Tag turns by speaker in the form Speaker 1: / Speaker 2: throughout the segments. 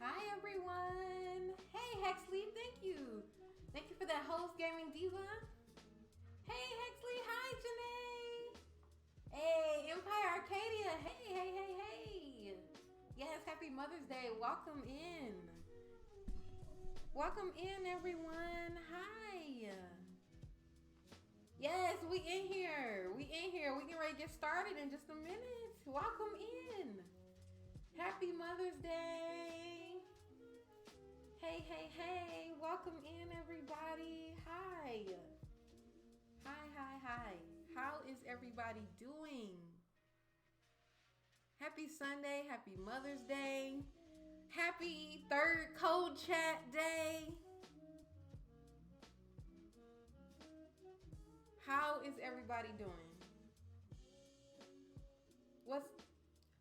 Speaker 1: Hi everyone! Hey Hexley, thank you! Thank you for that host gaming diva. Hey Hexley, hi! Vampire Arcadia. Hey. Yes, happy Mother's Day. Welcome in. Welcome in, everyone. Hi. Yes, we in here. We getting ready to get started in just a minute. Welcome in. Happy Mother's Day. Hey. Welcome in, everybody. Hi. How is everybody doing? Happy Sunday. Happy Mother's Day. Happy third code chat day. How is everybody doing? What's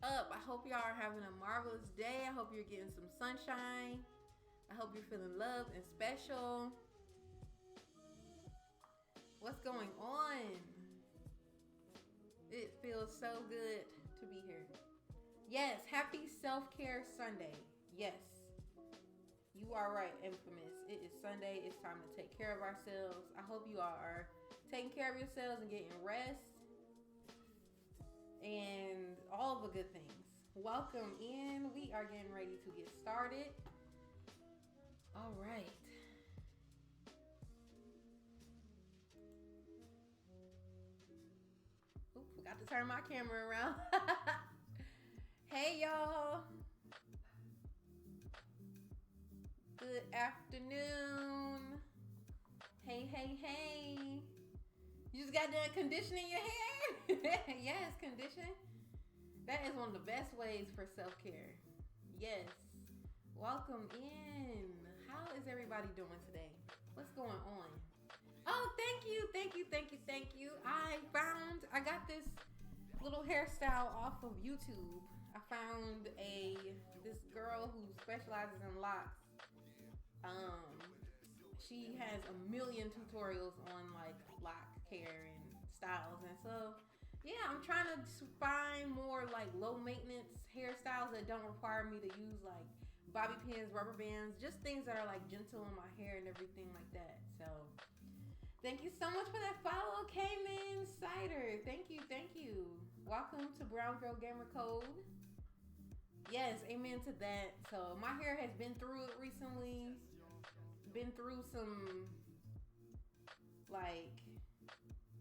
Speaker 1: up? I hope y'all are having a marvelous day. I hope you're getting some sunshine. I hope you're feeling loved and special. What's going on? It feels so good to be here. Yes, happy self-care Sunday. Yes, you are right, Infamous. It is Sunday. It's time to take care of ourselves. I hope you all are taking care of yourselves and getting rest and all the good things. Welcome in. We are getting ready to get started. All right. Forgot to turn my camera around. Hey, y'all. Good afternoon. Hey. You just got done conditioning your hair? Yes, condition. That is one of the best ways for self-care. Yes. Welcome in. How is everybody doing today? What's going on? Oh, thank you. I got this little hairstyle off of YouTube. I found this girl who specializes in locks. She has a million tutorials on like lock care and styles, and so yeah, I'm trying to find more like low maintenance hairstyles that don't require me to use like bobby pins, rubber bands, just things that are like gentle on my hair and everything like that. So thank you so much for that follow, Cayman Cider. Thank you. Welcome to Brown Girl Gamer Code. Yes, amen to that. So my hair has been through it recently. Been through some like,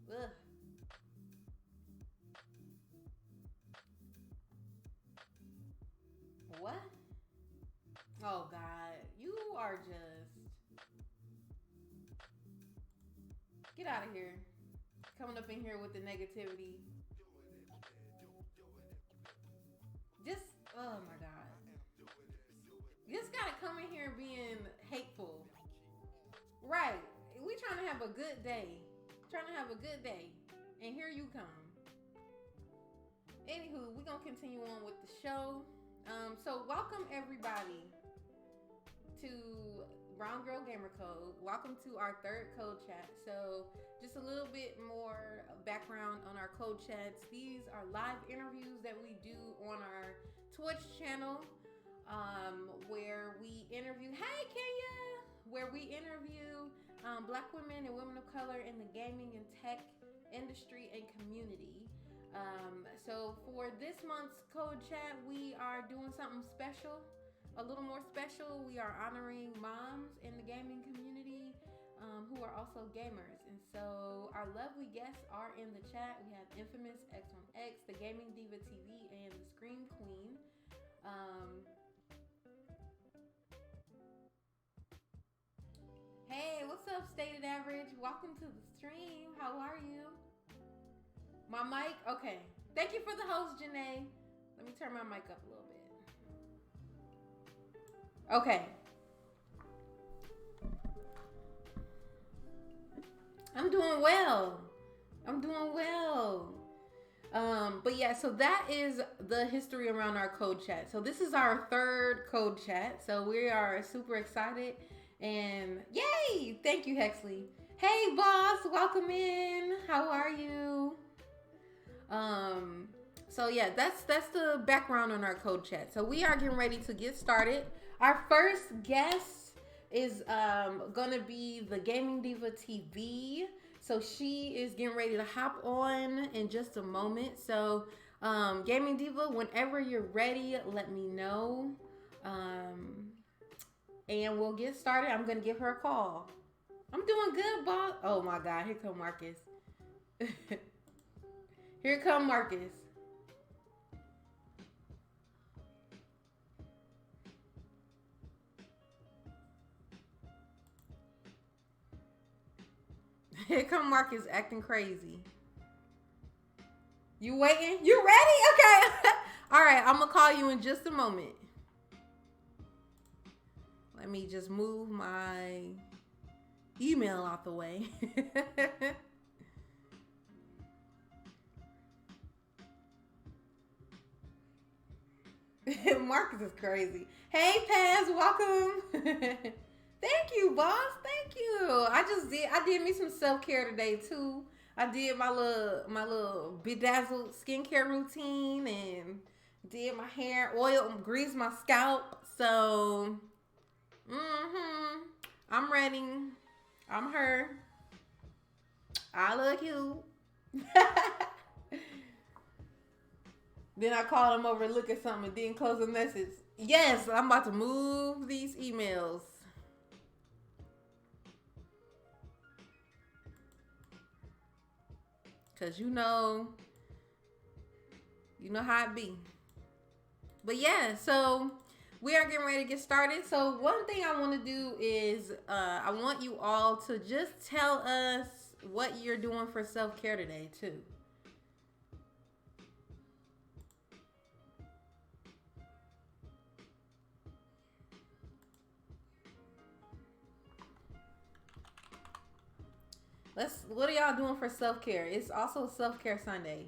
Speaker 1: ugh. What? Oh God, you are just, get out of here. Coming up in here with the negativity. Just, oh my God. You just gotta come in here being hateful. Right. We trying to have a good day. And here you come. Anywho, we're gonna continue on with the show. So welcome everybody to Brown Girl Gamer Code. Welcome to our third code chat. So just a little bit more background on our code chats. These are live interviews that we do on our Twitch channel, where we interview, hey Kenya, where we interview Black women and women of color in the gaming and tech industry and community. So for this month's code chat, we are doing something special, a little more special. We are honoring moms in the gaming community who are also gamers. And so our lovely guests are in the chat. We have Infamous X1X, the Gaming Diva TV, and the Scream Queen. Hey, what's up, Stated Average? Welcome to the stream. How are you? My mic? Okay. Thank you for the host, Janae. Let me turn my mic up a little bit. Okay. I'm doing well. But yeah, so that is the history around our code chat. So this is our third code chat. So we are super excited. And yay! Thank you, Hexley. Hey, boss, welcome in. How are you? So yeah, that's the background on our code chat. So we are getting ready to get started. Our first guest is gonna be the Gaming Diva TV. So she is getting ready to hop on in just a moment. So Gaming Diva, whenever you're ready, let me know. And we'll get started. I'm gonna give her a call. I'm doing good, boss. Oh my God, here come Marcus. Here come Marcus. Here come Marcus acting crazy. You waiting? You ready? Okay. All right, I'm gonna call you in just a moment. Let me just move my email out the way. Marcus is crazy. Hey, Paz, welcome. Thank you, boss. Thank you. I did me some self-care today too. I did my little bedazzled skincare routine and did my hair, oil and greased my scalp. So, I'm ready. I'm her. I look you. Then I called him over to look at something and then close the message. Yes, I'm about to move these emails. Cause you know how it be. But yeah, so we are getting ready to get started. So one thing I want to do is I want you all to just tell us what you're doing for self-care today too. What are y'all doing for self-care? It's also Self-Care Sunday.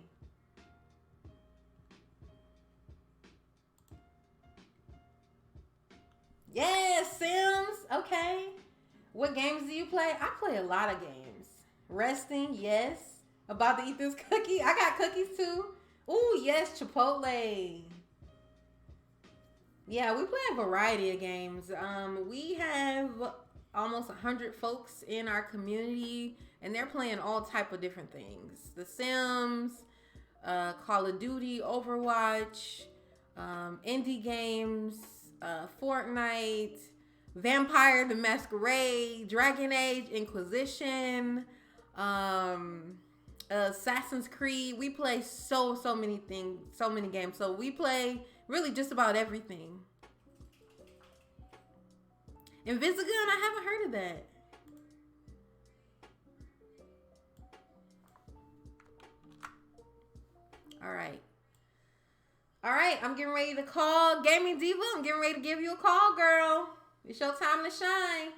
Speaker 1: Yes, Sims. Okay. What games do you play? I play a lot of games. Resting, yes. About to eat this cookie. I got cookies too. Ooh, yes, Chipotle. Yeah, we play a variety of games. We have almost 100 folks in our community, and they're playing all type of different things. The Sims, Call of Duty, Overwatch, indie games, Fortnite, Vampire the Masquerade, Dragon Age Inquisition, Assassin's Creed. We play so many things, so many games. So we play really just about everything. Invisigun, I haven't heard of that. All right, I'm getting ready to call Gaming Diva. I'm getting ready to give you a call, girl. It's your time to shine.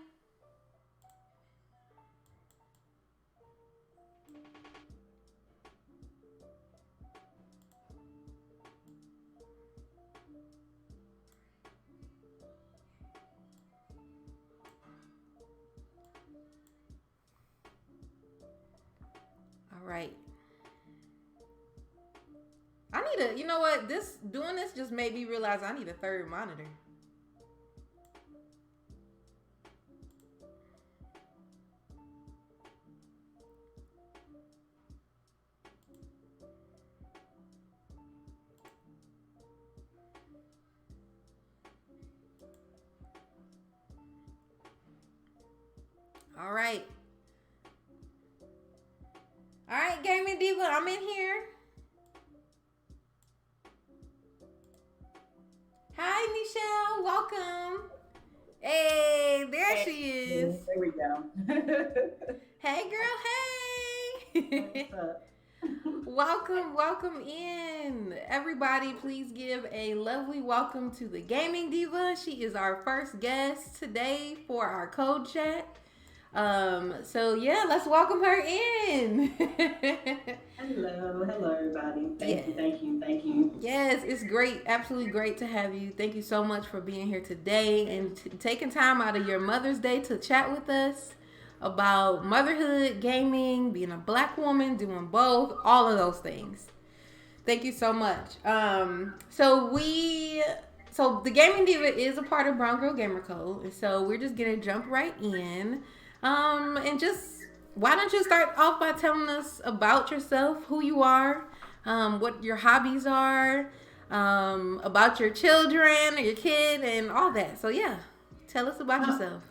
Speaker 1: All right. You know what? Doing this just made me realize I need a third monitor. All right. All right, Gaming Diva, I'm in here. Hi, Michelle. Welcome. Hey, there she is.
Speaker 2: There we go.
Speaker 1: Hey, girl. Hey. Welcome in. Everybody, please give a lovely welcome to the Gaming Diva. She is our first guest today for our code chat. So yeah, let's welcome her in.
Speaker 2: Hello everybody. Thank you.
Speaker 1: Yes, it's great, absolutely great to have you. Thank you so much for being here today and taking time out of your Mother's Day to chat with us about motherhood, gaming, being a Black woman, doing both, all of those things. Thank you so much. So the Gaming Diva is a part of Brown Girl Gamer Code, and so we're just gonna jump right in. And just, why don't you start off by telling us about yourself, who you are, what your hobbies are, about your children or your kid and all that. So yeah, tell us about yourself.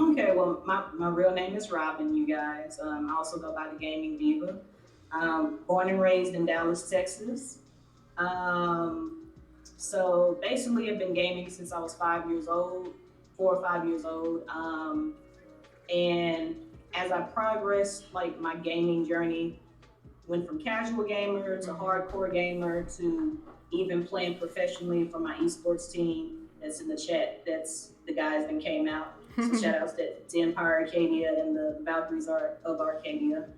Speaker 2: Okay, well, my real name is Robin, you guys. I also go by the Gaming Diva. Born and raised in Dallas, Texas. Um, so basically, I've been gaming since I was 5 years old, 4 or 5 years old. And as I progressed, like my gaming journey went from casual gamer to hardcore gamer to even playing professionally for my esports team that's in the chat. That's the guys that came out. So shout outs to Empire Arcadia and the Valkyries of Arcadia.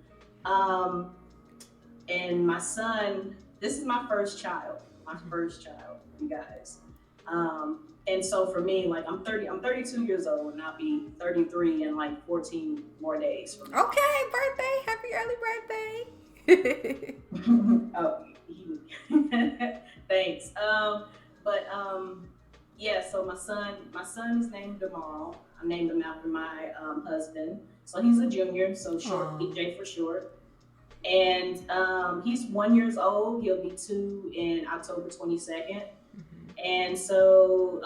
Speaker 2: And my son, this is my first child, you guys. And so for me, like I'm 32 years old, and I'll be 33 in like 14 more days from now.
Speaker 1: Okay, birthday, happy early birthday.
Speaker 2: Oh, thanks. Yeah. So my son is named tomorrow. I named him after my husband. So he's a junior, so short, EJ for short. And he's 1 year old. He'll be 2 in October 22nd. And so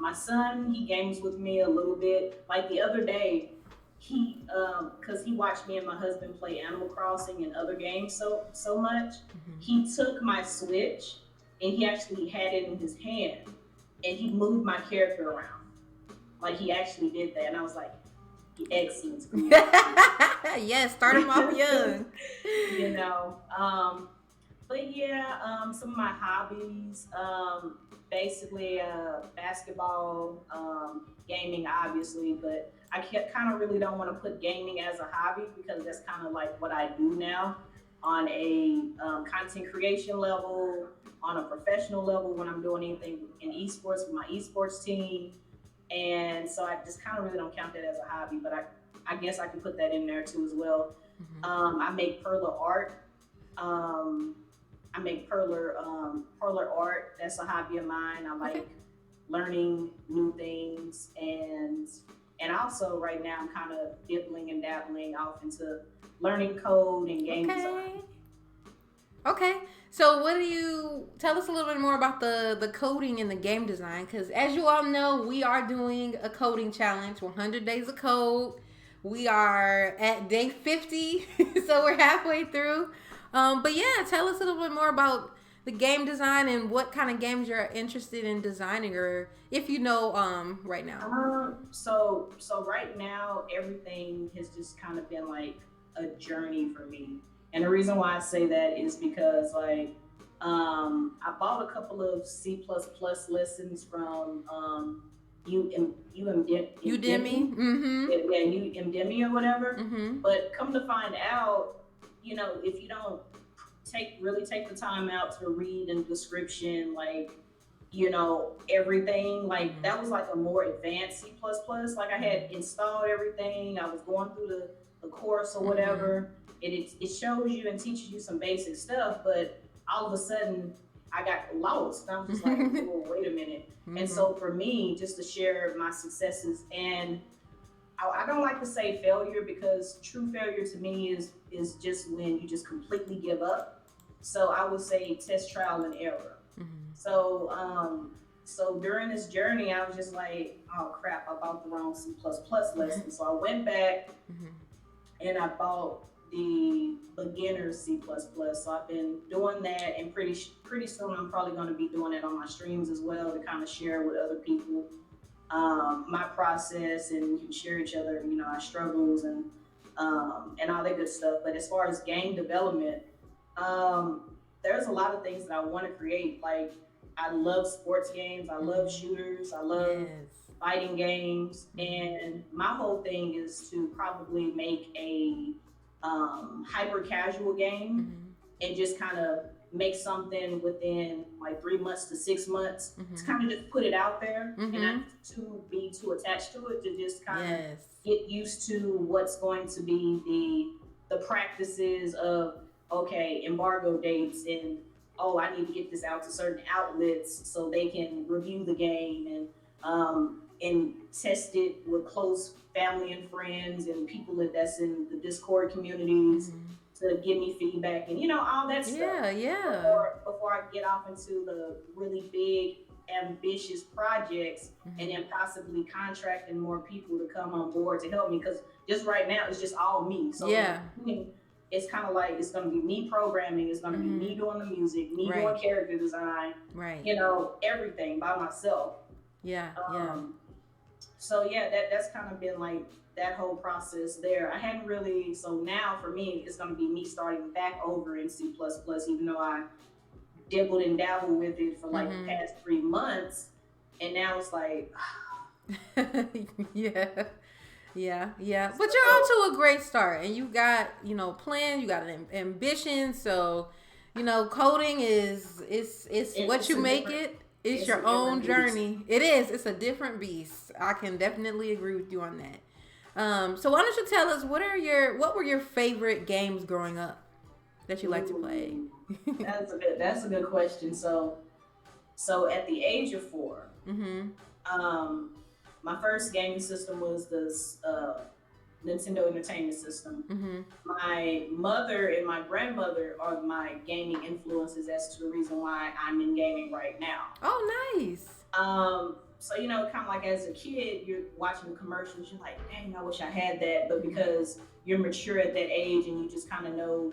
Speaker 2: my son, he games with me a little bit. Like the other day, because he watched me and my husband play Animal Crossing and other games so much, he took my Switch and he actually had it in his hand and he moved my character around. Like he actually did that, and I was like, excellent.
Speaker 1: Yes, start him off young.
Speaker 2: You know, but yeah, some of my hobbies, basically basketball, gaming, obviously, but I kind of really don't want to put gaming as a hobby because that's kind of like what I do now on a content creation level, on a professional level when I'm doing anything in esports with my esports team. And so I just kind of really don't count that as a hobby, but I guess I can put that in there too as well. I make perler art. I make perler art. That's a hobby of mine. I like learning new things, and also right now I'm kind of dibbling and dabbling off into learning code and game design.
Speaker 1: Okay. So what do you tell us a little bit more about the coding and the game design? Because as you all know, we are doing a coding challenge, 100 days of code. We are at day 50, so we're halfway through. But yeah, tell us a little bit more about the game design and what kind of games you're interested in designing, or if you know right now.
Speaker 2: So right now everything has just kind of been like a journey for me. And the reason why I say that is because like I bought a couple of C++ lessons from Udemy. Udemy or whatever. But come to find out, you know, if you don't really take the time out to read and description, like, you know, everything, like that was like a more advanced C++. Like I had installed everything. I was going through the course or whatever. It shows you and teaches you some basic stuff, but all of a sudden I got lost. I was just like, oh, wait a minute. And so for me, just to share my successes, and I don't like to say failure because true failure to me is just when you just completely give up. So I would say test, trial, and error. So during this journey, I was just like, oh crap, I bought the wrong C++ lesson. So I went back and I bought the beginner C++. So I've been doing that, and pretty soon I'm probably going to be doing it on my streams as well to kind of share with other people my process, and we can share each other, you know, our struggles and all that good stuff. But as far as game development, there's a lot of things that I want to create. Like I love sports games, I love shooters, I love fighting games, and my whole thing is to probably make a hyper casual game and just kind of make something within like 3 months to 6 months to kind of just put it out there and not to be too attached to it, to just kind of get used to what's going to be the practices of, okay, embargo dates, and oh, I need to get this out to certain outlets so they can review the game and test it with close family and friends and people that's in the Discord communities. to give me feedback and, you know, all that stuff.
Speaker 1: Yeah.
Speaker 2: Before I get off into the really big, ambitious projects and then possibly contracting more people to come on board to help me. Because just right now, it's just all me. So it's kind of like, it's going to be me programming. It's going to be me doing the music, me doing character design, you know, everything by myself. So yeah, that's kind of been like that whole process there. I hadn't really, so now for me, it's going to be me starting back over in C++, even though I dibbled and dabbled with it for like the past 3 months. And now it's like,
Speaker 1: Yeah. But you're on to a great start, and you got, you know, plans, you got an ambition. So, you know, coding it's what you make it. It's your own journey. Beast. It is. It's a different beast. I can definitely agree with you on that. So why don't you tell us what were your favorite games growing up that you like to play?
Speaker 2: That's a good question. So at the age of 4, my first gaming system was this Nintendo Entertainment System. My mother and my grandmother are my gaming influences as to the reason why I'm in gaming right now.
Speaker 1: Oh, nice.
Speaker 2: So, you know, kind of like as a kid, you're watching the commercials, you're like, dang, I wish I had that. But because you're mature at that age and you just kind of know,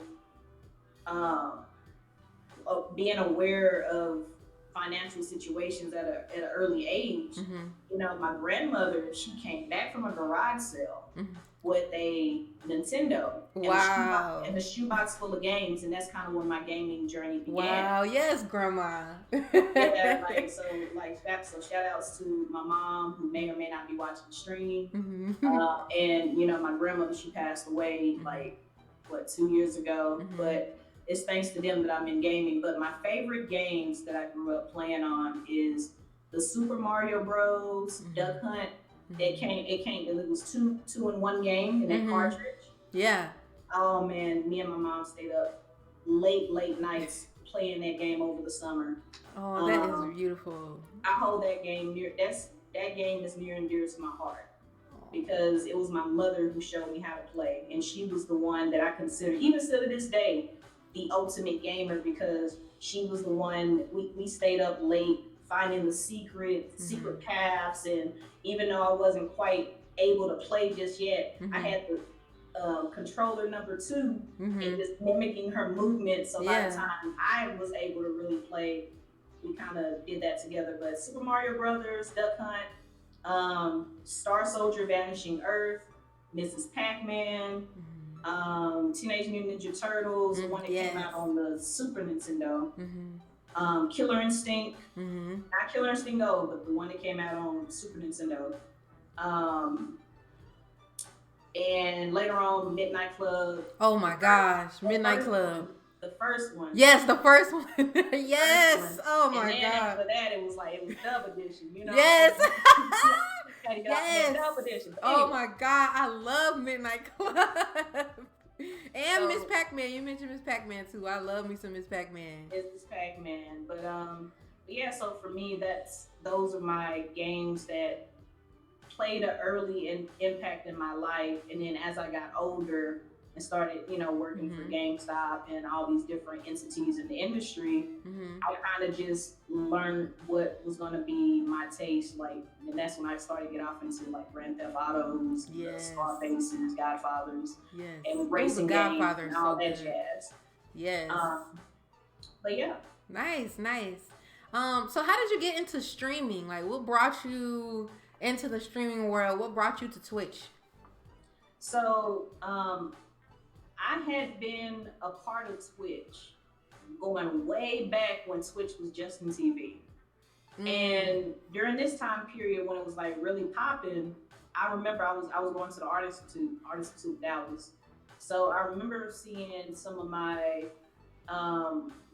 Speaker 2: being aware of financial situations at an early age, you know, my grandmother, she came back from a garage sale with a Nintendo and a shoebox full of games, and that's kind of when my gaming journey began.
Speaker 1: Wow, yes, grandma.
Speaker 2: So shout outs to my mom, who may or may not be watching the stream, and you know, my grandmother, she passed away like 2 years ago, but it's thanks to them that I'm in gaming. But my favorite games that I grew up playing on is the Super Mario Bros. Duck Hunt. It was two in one game in that cartridge.
Speaker 1: Yeah.
Speaker 2: Oh man, me and my mom stayed up late nights playing that game over the summer.
Speaker 1: Oh, that is beautiful.
Speaker 2: I hold that game near. That game is near and dear to my heart, because it was my mother who showed me how to play, and she was the one that I consider, even still to this day, the ultimate gamer, because she was the one we stayed up late finding the secret paths, and even though I wasn't quite able to play just yet, I had the controller number 2 and just mimicking her movements. So by the time I was able to really play, we kind of did that together. But Super Mario Brothers, Duck Hunt, Star Soldier, Vanishing Earth, Mrs. Pac-Man, Teenage Mutant Ninja Turtles, the one that came out on the Super Nintendo, Killer Instinct, not Killer Instinct Gold, but the one that came out on Super Nintendo, and later on Midnight Club.
Speaker 1: Oh my gosh, Midnight Club.
Speaker 2: The first one.
Speaker 1: Yes, the first one. Yes. Oh my
Speaker 2: god. After that, it was Dub Edition. You know.
Speaker 1: Yes.
Speaker 2: Yes. Dub Edition.
Speaker 1: Oh my god, I love Midnight Club. And Miss Pac-Man. You mentioned Miss Pac-Man too. I love me some Miss Pac-Man.
Speaker 2: It's Miss Pac-Man, but yeah. So for me, those are my games that played an early impact in my life, and then as I got older and started, you know, working for GameStop and all these different entities in the industry, I kind of just learned what was going to be my taste. And that's when I started to get off into Grand Theft Autos, Scarfaces, Godfathers, and racing games and all that jazz.
Speaker 1: Yes.
Speaker 2: But yeah.
Speaker 1: Nice. So how did you get into streaming? What brought you into the streaming world? What brought you to Twitch?
Speaker 2: So, I had been a part of Twitch going way back when Twitch was Justin TV. And during this time period when it was really popping, I remember I was going to the Art Institute Dallas. So I remember seeing some of my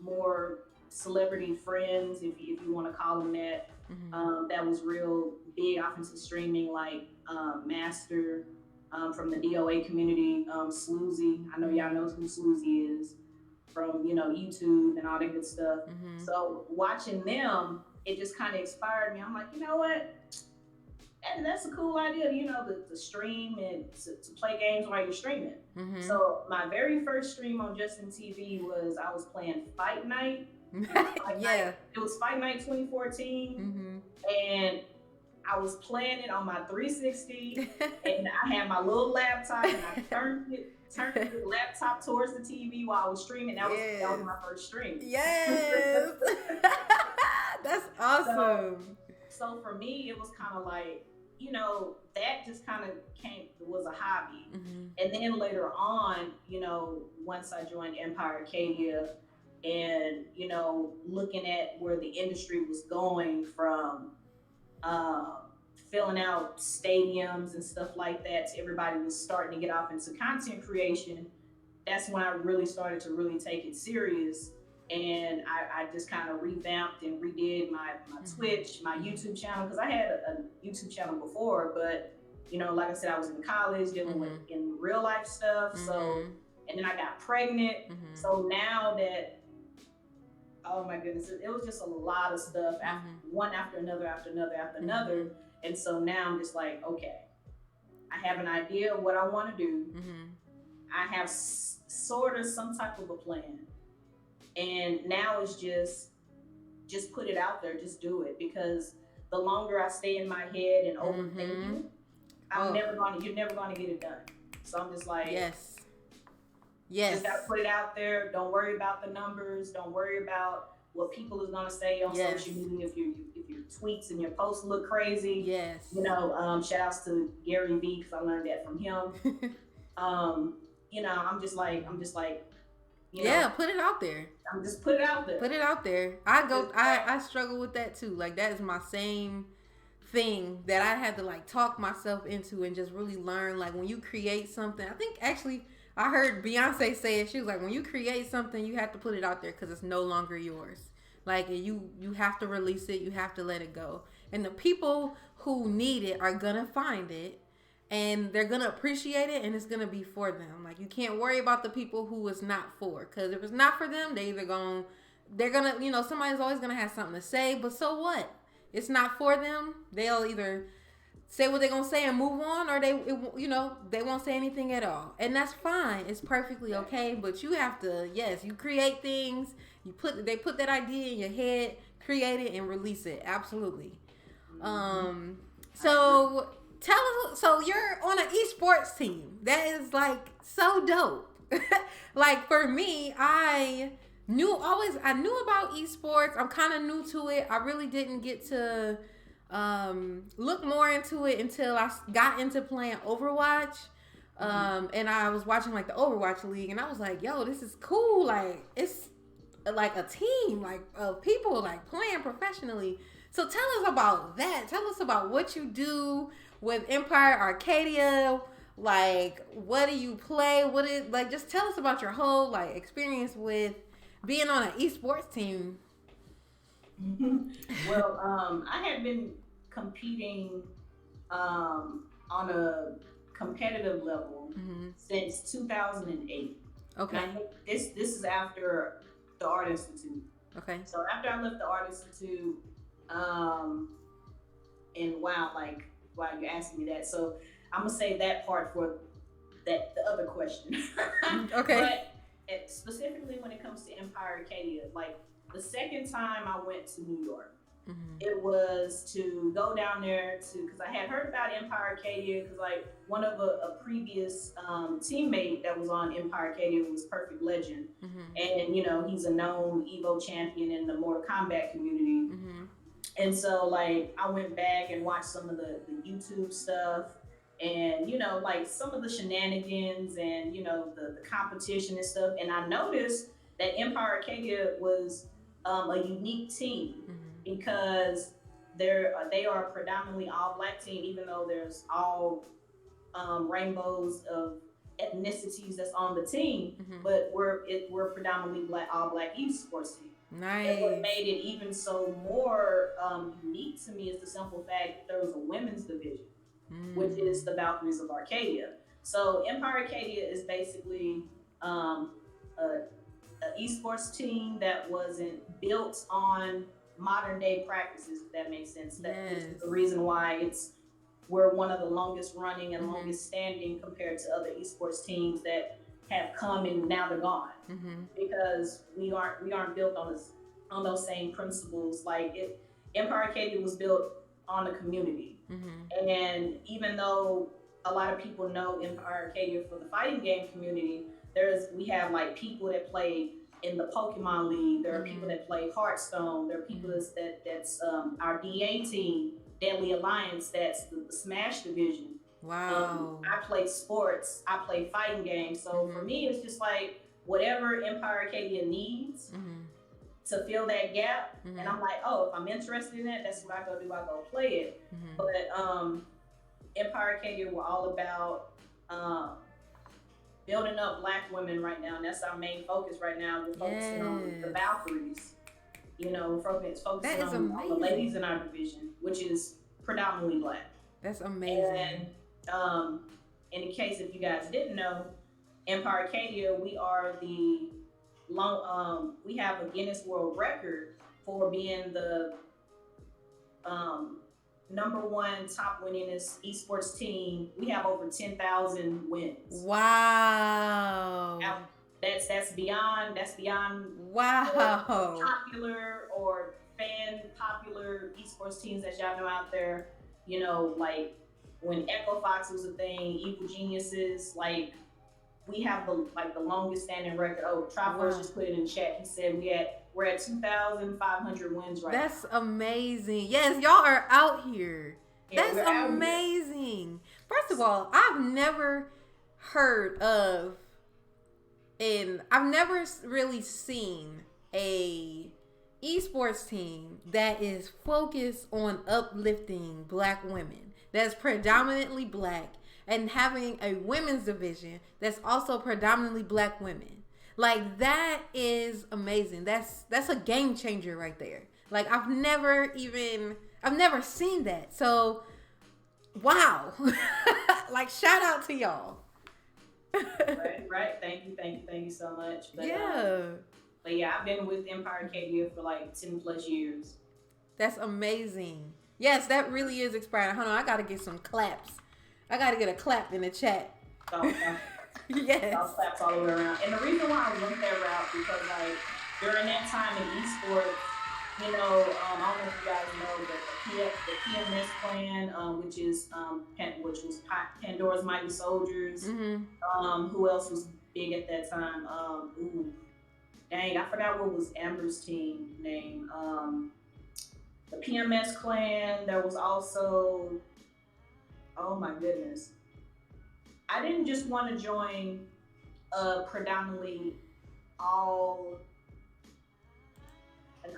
Speaker 2: more celebrity friends, if you want to call them that, that was real big off into streaming, Master, from the DOA community, Sloozy. I know y'all know who Sloozy is from, YouTube and all that good stuff. So watching them, it just kind of inspired me. I'm like, you know what? and that's a cool idea, to stream and to play games while you're streaming.
Speaker 1: Mm-hmm.
Speaker 2: So my very first stream on Justin TV was I was playing Fight Night. It was Fight Night 2014, and I was playing it on my 360, and I had my little laptop, and I turned the laptop towards the TV while I was streaming. That was my first stream.
Speaker 1: Yes, that's awesome.
Speaker 2: So for me, it was kind of like, that just kind of was a hobby. And then later on, once I joined Empire Arcadia and, looking at where the industry was going from filling out stadiums and stuff like that, to everybody was starting to get off into content creation, that's when I really started to really take it serious. And I just kind of revamped and redid my Twitch, my YouTube channel, because I had a YouTube channel before, but like I said, I was in college dealing with in real life stuff. So, and then I got pregnant. So now that, oh my goodness, it was just a lot of stuff, one after another, after another. And so now I'm just like, okay, I have an idea of what I want to do. I have sort of some type of a plan. And now it's just put it out there, just do it. Because the longer I stay in my head and overthinking, you're never gonna get it done. So I'm just like, yes. Just gotta put it out there. Don't worry about the numbers. Don't worry about what people is gonna say on social media. If your tweets and your posts look crazy, shout outs to Gary Vee, because I learned that from him. I'm just like.
Speaker 1: Put it out there.
Speaker 2: I'm just put it out there.
Speaker 1: Put it out there. I struggle with that too. Like, that is my same thing that I had to like talk myself into and just really learn. Like, when you create something, I think actually I heard Beyonce say it. She was like, when you create something, you have to put it out there because it's no longer yours. Like, you have to release it. You have to let it go. And the people who need it are gonna find it. And they're going to appreciate it, and it's going to be for them. Like, you can't worry about the people who it's not for. Because if it's not for them, they're going to, somebody's always going to have something to say. But so what? It's not for them. They'll either say what they're going to say and move on, or they won't say anything at all. And that's fine. It's perfectly okay. But you have to, you create things. They put that idea in your head, create it, and release it. Absolutely. So you're on an esports team. That is like so dope. Like, for me, I knew about esports. I'm kind of new to it. I really didn't get to look more into it until I got into playing Overwatch. And I was watching like the Overwatch League, and I was like, yo, this is cool. Like, it's like a team, like, of people like playing professionally. So tell us about that. Tell us about what you do with Empire Arcadia. Like, what do you play? Just tell us about your whole like experience with being on an esports team.
Speaker 2: Well, I had been competing on a competitive level since 2008.
Speaker 1: Okay.
Speaker 2: And this is after the Art Institute.
Speaker 1: Okay.
Speaker 2: So after I left the Art Institute, and wow, you're asking me that. So I'm gonna save that part for the other question.
Speaker 1: Okay.
Speaker 2: But specifically when it comes to Empire Arcadia, like, the second time I went to New York, it was to go down there because I had heard about Empire Arcadia because like one of a previous teammate that was on Empire Arcadia was Perfect Legend, and he's a known Evo champion in the Mortal Kombat community. And so like I went back and watched some of the YouTube stuff, and like some of the shenanigans and the competition and stuff, and I noticed that Empire Arcadia was a unique team because they are a predominantly all Black team, even though there's all rainbows of ethnicities that's on the team, but we're predominantly all Black esports team.
Speaker 1: Nice.
Speaker 2: And what made it even so more unique to me is the simple fact that there was a women's division, which is the Valkyries of Arcadia. So Empire Arcadia is basically an esports team that wasn't built on modern day practices, if that makes sense. That is the reason why it's we're one of the longest running and longest standing compared to other esports teams that have come and now they're gone, because we aren't built on those same principles. Like Empire Arcadia was built on the community, and even though a lot of people know Empire Arcadia for the fighting game community, we have like people that play in the Pokemon League. There are people that play Hearthstone. There are people that's our DA team, Deadly Alliance. That's the Smash division.
Speaker 1: Wow.
Speaker 2: I play sports. I play fighting games. So for me, it's just like whatever Empire Arcadia needs to fill that gap. And I'm like, oh, if I'm interested in it, that's what I go do. I go play it. But Empire Arcadia, we're all about building up Black women right now, and that's our main focus right now. We're focusing on the Valkyries. You know, focusing on the ladies in our division, which is predominantly Black.
Speaker 1: That's amazing.
Speaker 2: And in case if you guys didn't know, Empire Arcadia, we are we have a Guinness World Record for being the #1 top winningest esports team. We have over 10,000 wins.
Speaker 1: Wow.
Speaker 2: That's beyond
Speaker 1: wow.
Speaker 2: Popular or fan popular esports teams that y'all know out there. You know, like when Echo Fox was a thing, Evil Geniuses, like we have the longest standing record. Oh, Triforce just put it in chat. He said we're at 2,500 wins right now.
Speaker 1: That's amazing. Yes, y'all are out here.
Speaker 2: Yeah,
Speaker 1: that's amazing. First of all, I've never heard of, and I've never really seen a esports team that is focused on uplifting Black women, that's predominantly Black, and having a women's division that's also predominantly Black women. Like, that is amazing. That's a game changer right there. Like, I've never seen that. So, wow. Like, shout out to y'all.
Speaker 2: Right. Thank you so much. But,
Speaker 1: yeah.
Speaker 2: But yeah, I've been with Empire Arcadia for like 10 plus years.
Speaker 1: That's amazing. Yes, that really is inspiring. Hold on, I gotta get some claps. I gotta get a clap in the chat. Yes.
Speaker 2: I'll claps all the way around. And the reason why I went that route, because like during that time in esports, you know, I don't know if you guys know, but the PMS clan, which was Pandora's Mighty Soldiers. Who else was big at that time? Dang, I forgot what was Amber's team name. The PMS clan. There was also, oh my goodness. I didn't just want to join predominantly an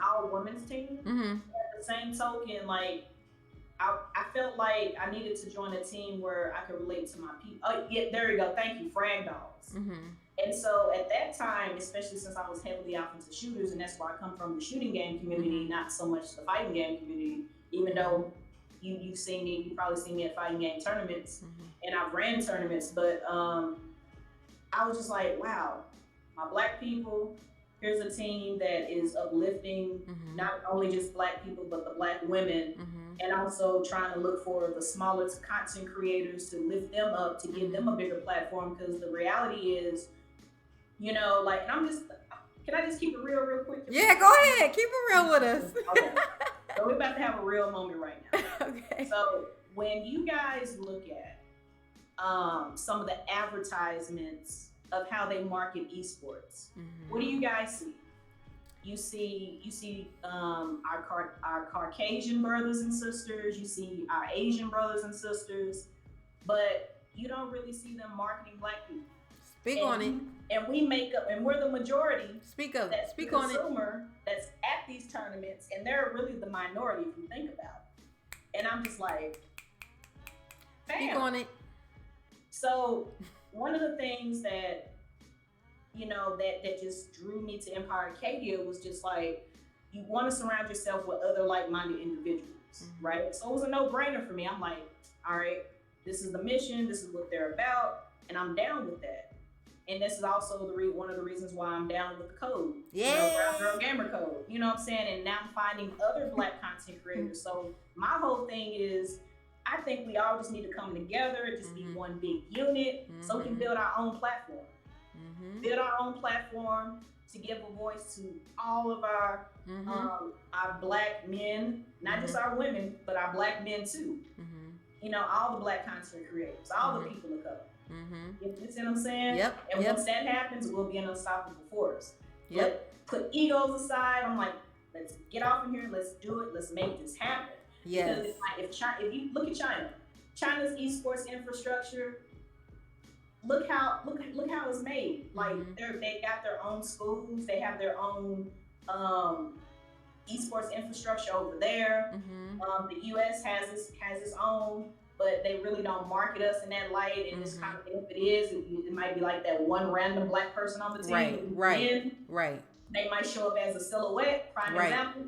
Speaker 2: all women's team. At the same token, like I felt like I needed to join a team where I could relate to my people. Oh yeah, there you go. Thank you, Frag Dolls. And so at that time, especially since I was heavily off into shooters, and that's where I come from, the shooting game community, not so much the fighting game community, even though you've seen me, you probably seen me at fighting game tournaments, and I've ran tournaments, but I was just like, wow, my Black people, here's a team that is uplifting not only just Black people, but the Black women, and also trying to look for the smaller content creators to lift them up, to give them a bigger platform, because the reality is, you know, like, can I just keep it real quick?
Speaker 1: Yeah, go ahead. Keep it real with us.
Speaker 2: Okay. So we're about to have a real moment right now.
Speaker 1: Okay.
Speaker 2: So when you guys look at some of the advertisements of how they market esports, what do you guys see? You see our Caucasian brothers and sisters. You see our Asian brothers and sisters, but you don't really see them marketing Black people.
Speaker 1: Speak on it.
Speaker 2: And we make up, and we're the majority.
Speaker 1: Speak on it.
Speaker 2: That's at these tournaments, and they're really the minority if you think about it. And I'm just like, bam.
Speaker 1: Speak on it.
Speaker 2: So one of the things that, you know, that just drew me to Empire Arcadia was just like, you want to surround yourself with other like-minded individuals, right? So it was a no-brainer for me. I'm like, all right, this is the mission, this is what they're about, and I'm down with that. And this is also one of the reasons why I'm down with the code.
Speaker 1: Yeah.
Speaker 2: You know, browngirlgamercode. You know what I'm saying? And now I'm finding other Black content creators. So my whole thing is, I think we all just need to come together, just be one big unit, so we can build our own platform. Build our own platform to give a voice to all of our black men, not just our women, but our black men too. You know, all the black content creators, all the people of color. You see what I'm saying? And once that happens, we'll be an unstoppable force. Put egos aside. I'm like, let's get off in here. Let's do it. Let's make this happen. Because if you look at China's esports infrastructure, look how it's made. Like they got their own schools. They have their own esports infrastructure over there. The U.S. has its own, but they really don't market us in that light. And it's kind of, if it is, it might be like that one random black person on the team. Right. They might show up as a silhouette. Prime example,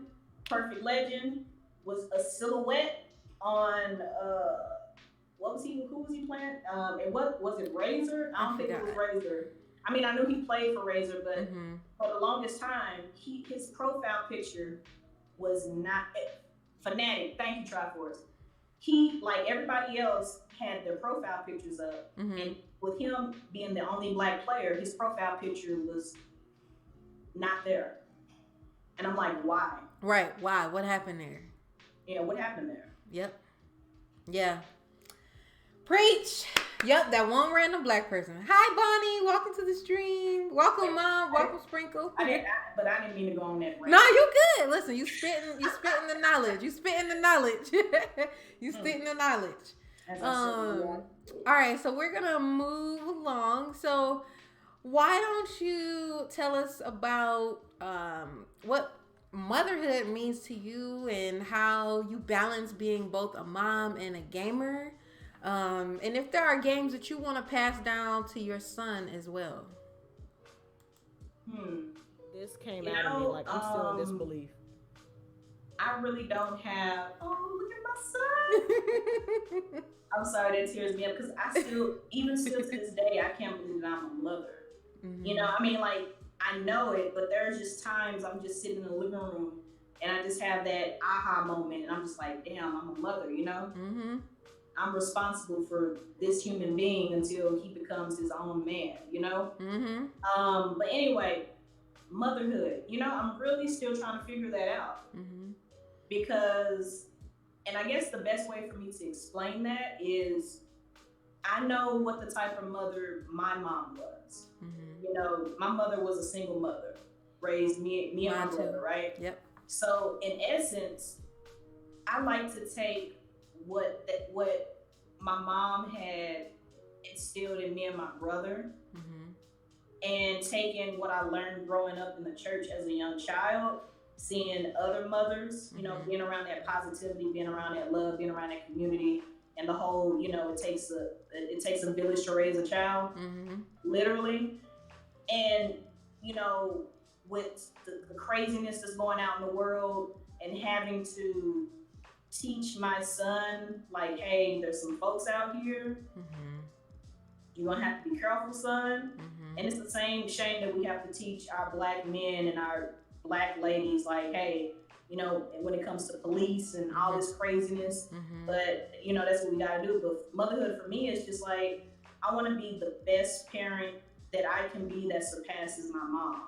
Speaker 2: Perfect Legend was a silhouette on who was he playing? And what was it, Razor? I don't think it was Razor. I mean, I knew he played for Razor, but for the longest time, his profile picture was not Fanatic. Thank you, Triforce. He, like everybody else, had their profile pictures up, and with him being the only black player, his profile picture was not there. And I'm like, why?
Speaker 1: Right. Why? What happened there?
Speaker 2: Yeah, what happened there?
Speaker 1: Yep. Yeah. Preach. Yep, that one random black person. Hi, Bonnie. Welcome to the stream. Welcome, Mom. Welcome, Sprinkle.
Speaker 2: I didn't mean to go on that rant.
Speaker 1: No, you good. Listen, you spitting the knowledge. You spitting the knowledge. You spitting the knowledge. All right, so we're gonna move along. So why don't you tell us about what motherhood means to you and how you balance being both a mom and a gamer? And if there are games that you want to pass down to your son as well.
Speaker 3: This came out of me like I'm still in disbelief.
Speaker 2: I really don't have. Oh, look at my son! I'm sorry, that tears me up because I still, even still to this day, I can't believe that I'm a mother. You know, I mean, like I know it, but there's just times I'm just sitting in the living room and I just have that aha moment, and I'm just like, damn, I'm a mother. You know. I'm responsible for this human being until he becomes his own man, you know? But anyway, motherhood, you know, I'm really still trying to figure that out. Because, and I guess the best way for me to explain that is I know what the type of mother my mom was. You know, my mother was a single mother, raised me and my brother, right?
Speaker 1: Yep.
Speaker 2: So in essence, I like to take what my mom had instilled in me and my brother, and taking what I learned growing up in the church as a young child, seeing other mothers, you know, being around that positivity, being around that love, being around that community, and the whole, you know, it takes a village to raise a child, literally. And, you know, with the craziness that's going out in the world and having to teach my son, like, hey, there's some folks out here. You're gonna have to be careful, son. And it's the same shame that we have to teach our black men and our black ladies, like, hey, you know, when it comes to police and all this craziness, but you know, that's what we gotta do. But motherhood for me is just like, I want to be the best parent that I can be that surpasses my mom,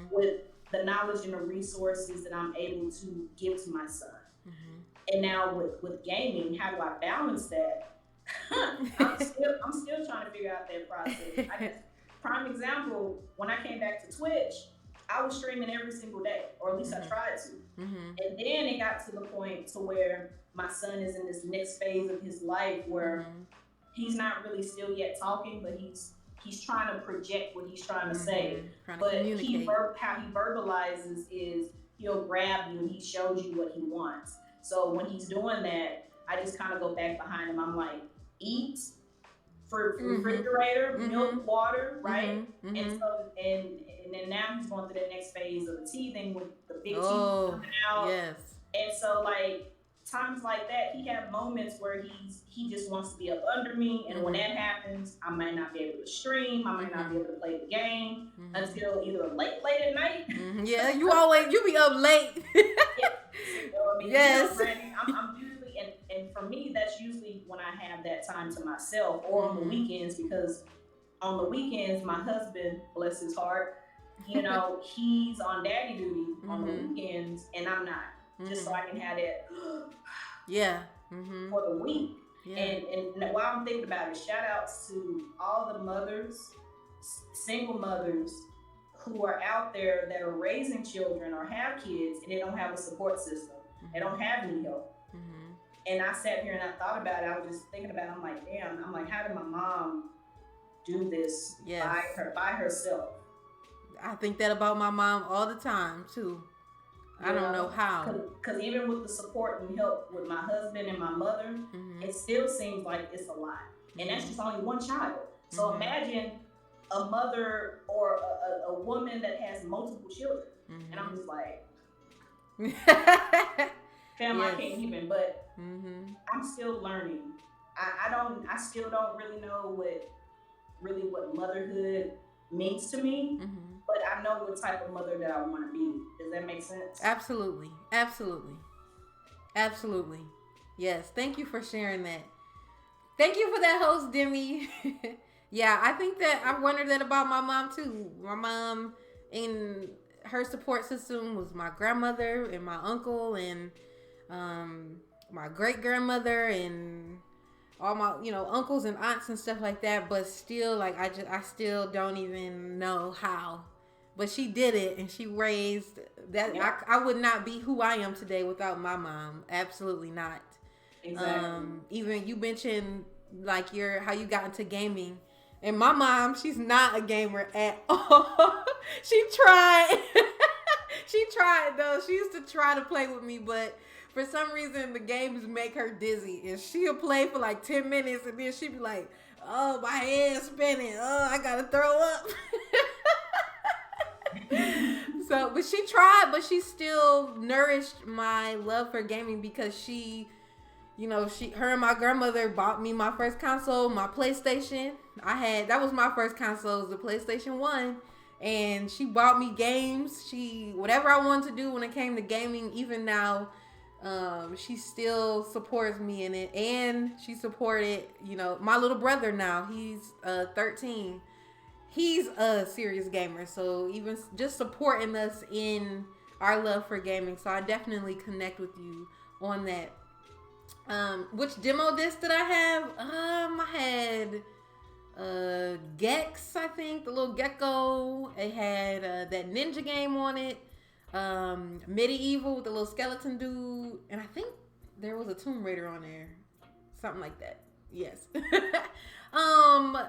Speaker 2: with the knowledge and the resources that I'm able to give to my son. And now with gaming, how do I balance that? I'm still trying to figure out that process. Prime example, when I came back to Twitch, I was streaming every single day, or at least I tried to. And then it got to the point to where my son is in this next phase of his life where he's not really still yet talking, but he's trying to project what he's trying to say. But how he verbalizes is he'll grab you and he shows you what he wants. So when he's doing that, I just kind of go back behind him. I'm like, eat, for refrigerator, milk, water, right? And so and then now he's going through the next phase of the teething with the big teeth coming out. And so like times like that, he have moments where he just wants to be up under me, and when that happens, I might not be able to stream. I might not be able to play the game until either late at night. Yeah,
Speaker 1: you be up late.
Speaker 2: You know what I mean? You know, Brandii, I'm usually and for me, that's usually when I have that time to myself or on the weekends, because on the weekends, my husband, bless his heart, you know, he's on daddy duty on the weekends, and I'm not, just so I can have that for the week. And while I'm thinking about it, shout outs to all the mothers, single mothers who are out there that are raising children or have kids and they don't have a support system. They don't have any help. And I sat here and I thought about it. I was just thinking about it. I'm like, damn, how did my mom do this by herself?
Speaker 1: I think that about my mom all the time too. I don't know how.
Speaker 2: Because even with the support and help with my husband and my mother, it still seems like it's a lot. And that's just only one child. So imagine a mother or a woman that has multiple children. And I'm just like, fam, I can't even, but I'm still learning. I still don't really know what motherhood means to me, but I know what type of mother that I want to be. Does that make sense?
Speaker 1: Absolutely. Yes. Thank you for sharing that. Thank you for that, host Demi. Yeah, I think that I wondered that about my mom too. My mom, in her support system, was my grandmother and my uncle and my great grandmother and all my, uncles and aunts and stuff like that. But still, like, I still don't even know how. But she did it, and she raised that. Yeah. I would not be who I am today without my mom. Absolutely not.
Speaker 2: Exactly.
Speaker 1: Even you mentioned like how you got into gaming. And my mom, she's not a gamer at all. She tried. She tried, though. She used to try to play with me, but for some reason, the games make her dizzy. And she'll play for like 10 minutes, and then she'll be like, oh, my head's spinning. Oh, I got to throw up. So, but she tried, but she still nourished my love for gaming because her and my grandmother bought me my first console, my PlayStation. That was my first console, was the PlayStation 1. And she bought me games. Whatever I wanted to do when it came to gaming, even now, she still supports me in it. And she supported, my little brother now. He's 13. He's a serious gamer. So even just supporting us in our love for gaming. So I definitely connect with you on that. Which demo disc did I have? I had Gex, I think, the little gecko. It had that ninja game on it. Medieval with the little skeleton dude, and I think there was a Tomb Raider on there, something like that. Yes.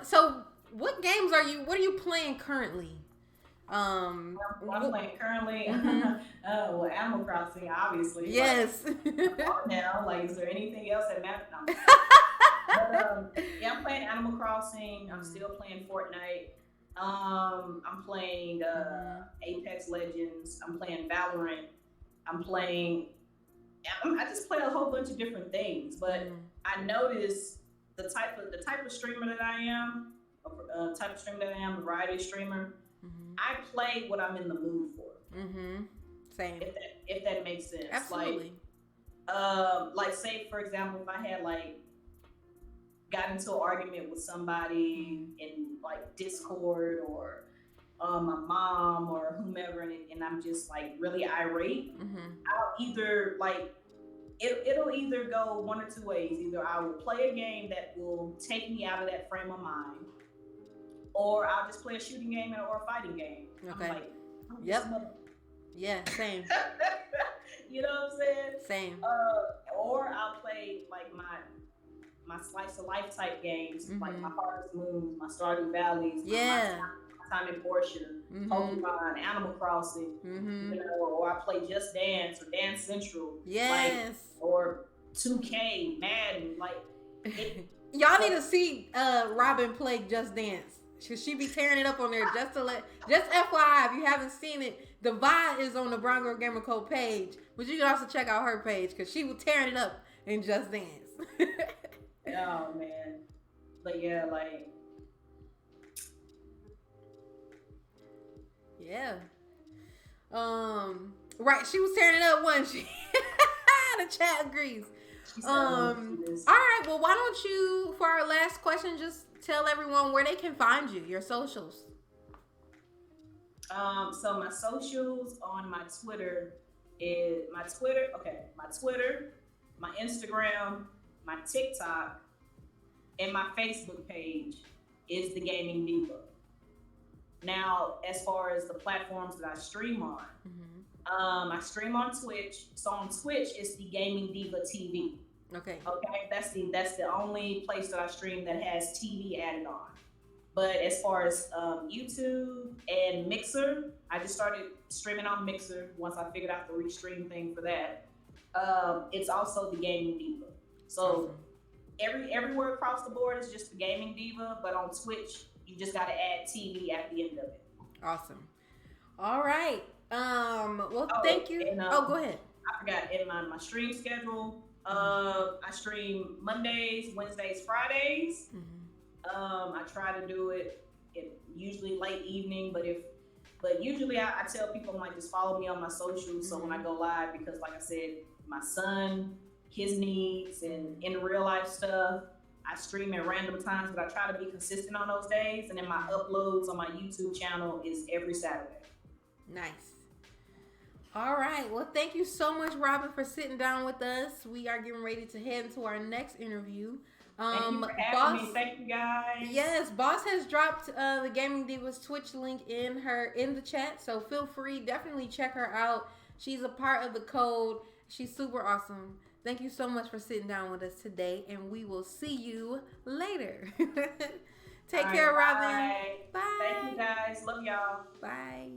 Speaker 1: So what games what are you playing currently?
Speaker 2: I'm playing currently. Animal Crossing, obviously.
Speaker 1: Yes.
Speaker 2: Now, is there anything else that matters? No. But, I'm playing Animal Crossing. I'm still playing Fortnite. I'm playing Apex Legends. I'm playing Valorant. I just play a whole bunch of different things. But I noticed the type of streamer that I am, a variety streamer. I play what I'm in the mood for.
Speaker 1: Same.
Speaker 2: If that makes sense.
Speaker 1: Absolutely.
Speaker 2: Like say for example, if I had got into an argument with somebody in Discord or my mom or whomever, and I'm just really irate, I'll either it'll either go one or two ways. Either I will play a game that will take me out of that frame of mind, or I'll just play a shooting game or a fighting game.
Speaker 1: Okay.
Speaker 2: I'm
Speaker 1: yep. Yeah, same.
Speaker 2: You know what I'm saying?
Speaker 1: Same.
Speaker 2: Or I'll play my slice of life type games, like my Harvest Moons, my Stardew Valleys, my Time in Portia, Pokemon, Animal Crossing, or I play Just Dance or Dance Central.
Speaker 1: Yes.
Speaker 2: Or 2K, Madden,
Speaker 1: Y'all need to see Robin play Just Dance. She be tearing it up on there just FYI, if you haven't seen it, the VOD is on the Brown Girl Gamer Code page, but you can also check out her page because she was tearing it up in Just Dance.
Speaker 2: Oh man. But yeah,
Speaker 1: yeah. Right, she was tearing it up, wasn't she? The chat agrees. All right. Well, why don't you, for our last question, just tell everyone where they can find you, your socials.
Speaker 2: So my socials on my Twitter is my Twitter, my Instagram, my TikTok, and my Facebook page is The Gaming Diva. Now, as far as the platforms that I stream on, I stream on Twitch. So on Twitch, it's The Gaming Diva TV.
Speaker 1: Okay.
Speaker 2: That's the only place that I stream that has TV added on. But as far as YouTube and Mixer, I just started streaming on Mixer once I figured out the restream thing for that. It's also The Gaming Diva. So everywhere across the board is just The Gaming Diva, but on Twitch, you just got to add TV at the end of it.
Speaker 1: Awesome. All right. Well, thank you. And, go ahead.
Speaker 2: I forgot, in my stream schedule, I stream Mondays, Wednesdays, Fridays. I try to do it usually late evening, but usually I tell people, I'm like, just follow me on my socials. So when I go live, because like I said, my son, his needs, and in real life stuff, I stream at random times, but I try to be consistent on those days. And then my uploads on my YouTube channel is every Saturday.
Speaker 1: Nice. All right. Well, thank you so much, Robin, for sitting down with us. We are getting ready to head into our next interview.
Speaker 2: Thank you for having me. Thank you, guys.
Speaker 1: Yes, Boss has dropped the Gaming Divas Twitch link in the chat, so feel free, definitely check her out. She's a part of the code. She's super awesome. Thank you so much for sitting down with us today, and we will see you later. Take care, Robin. Bye.
Speaker 2: Thank you, guys. Love y'all.
Speaker 1: Bye.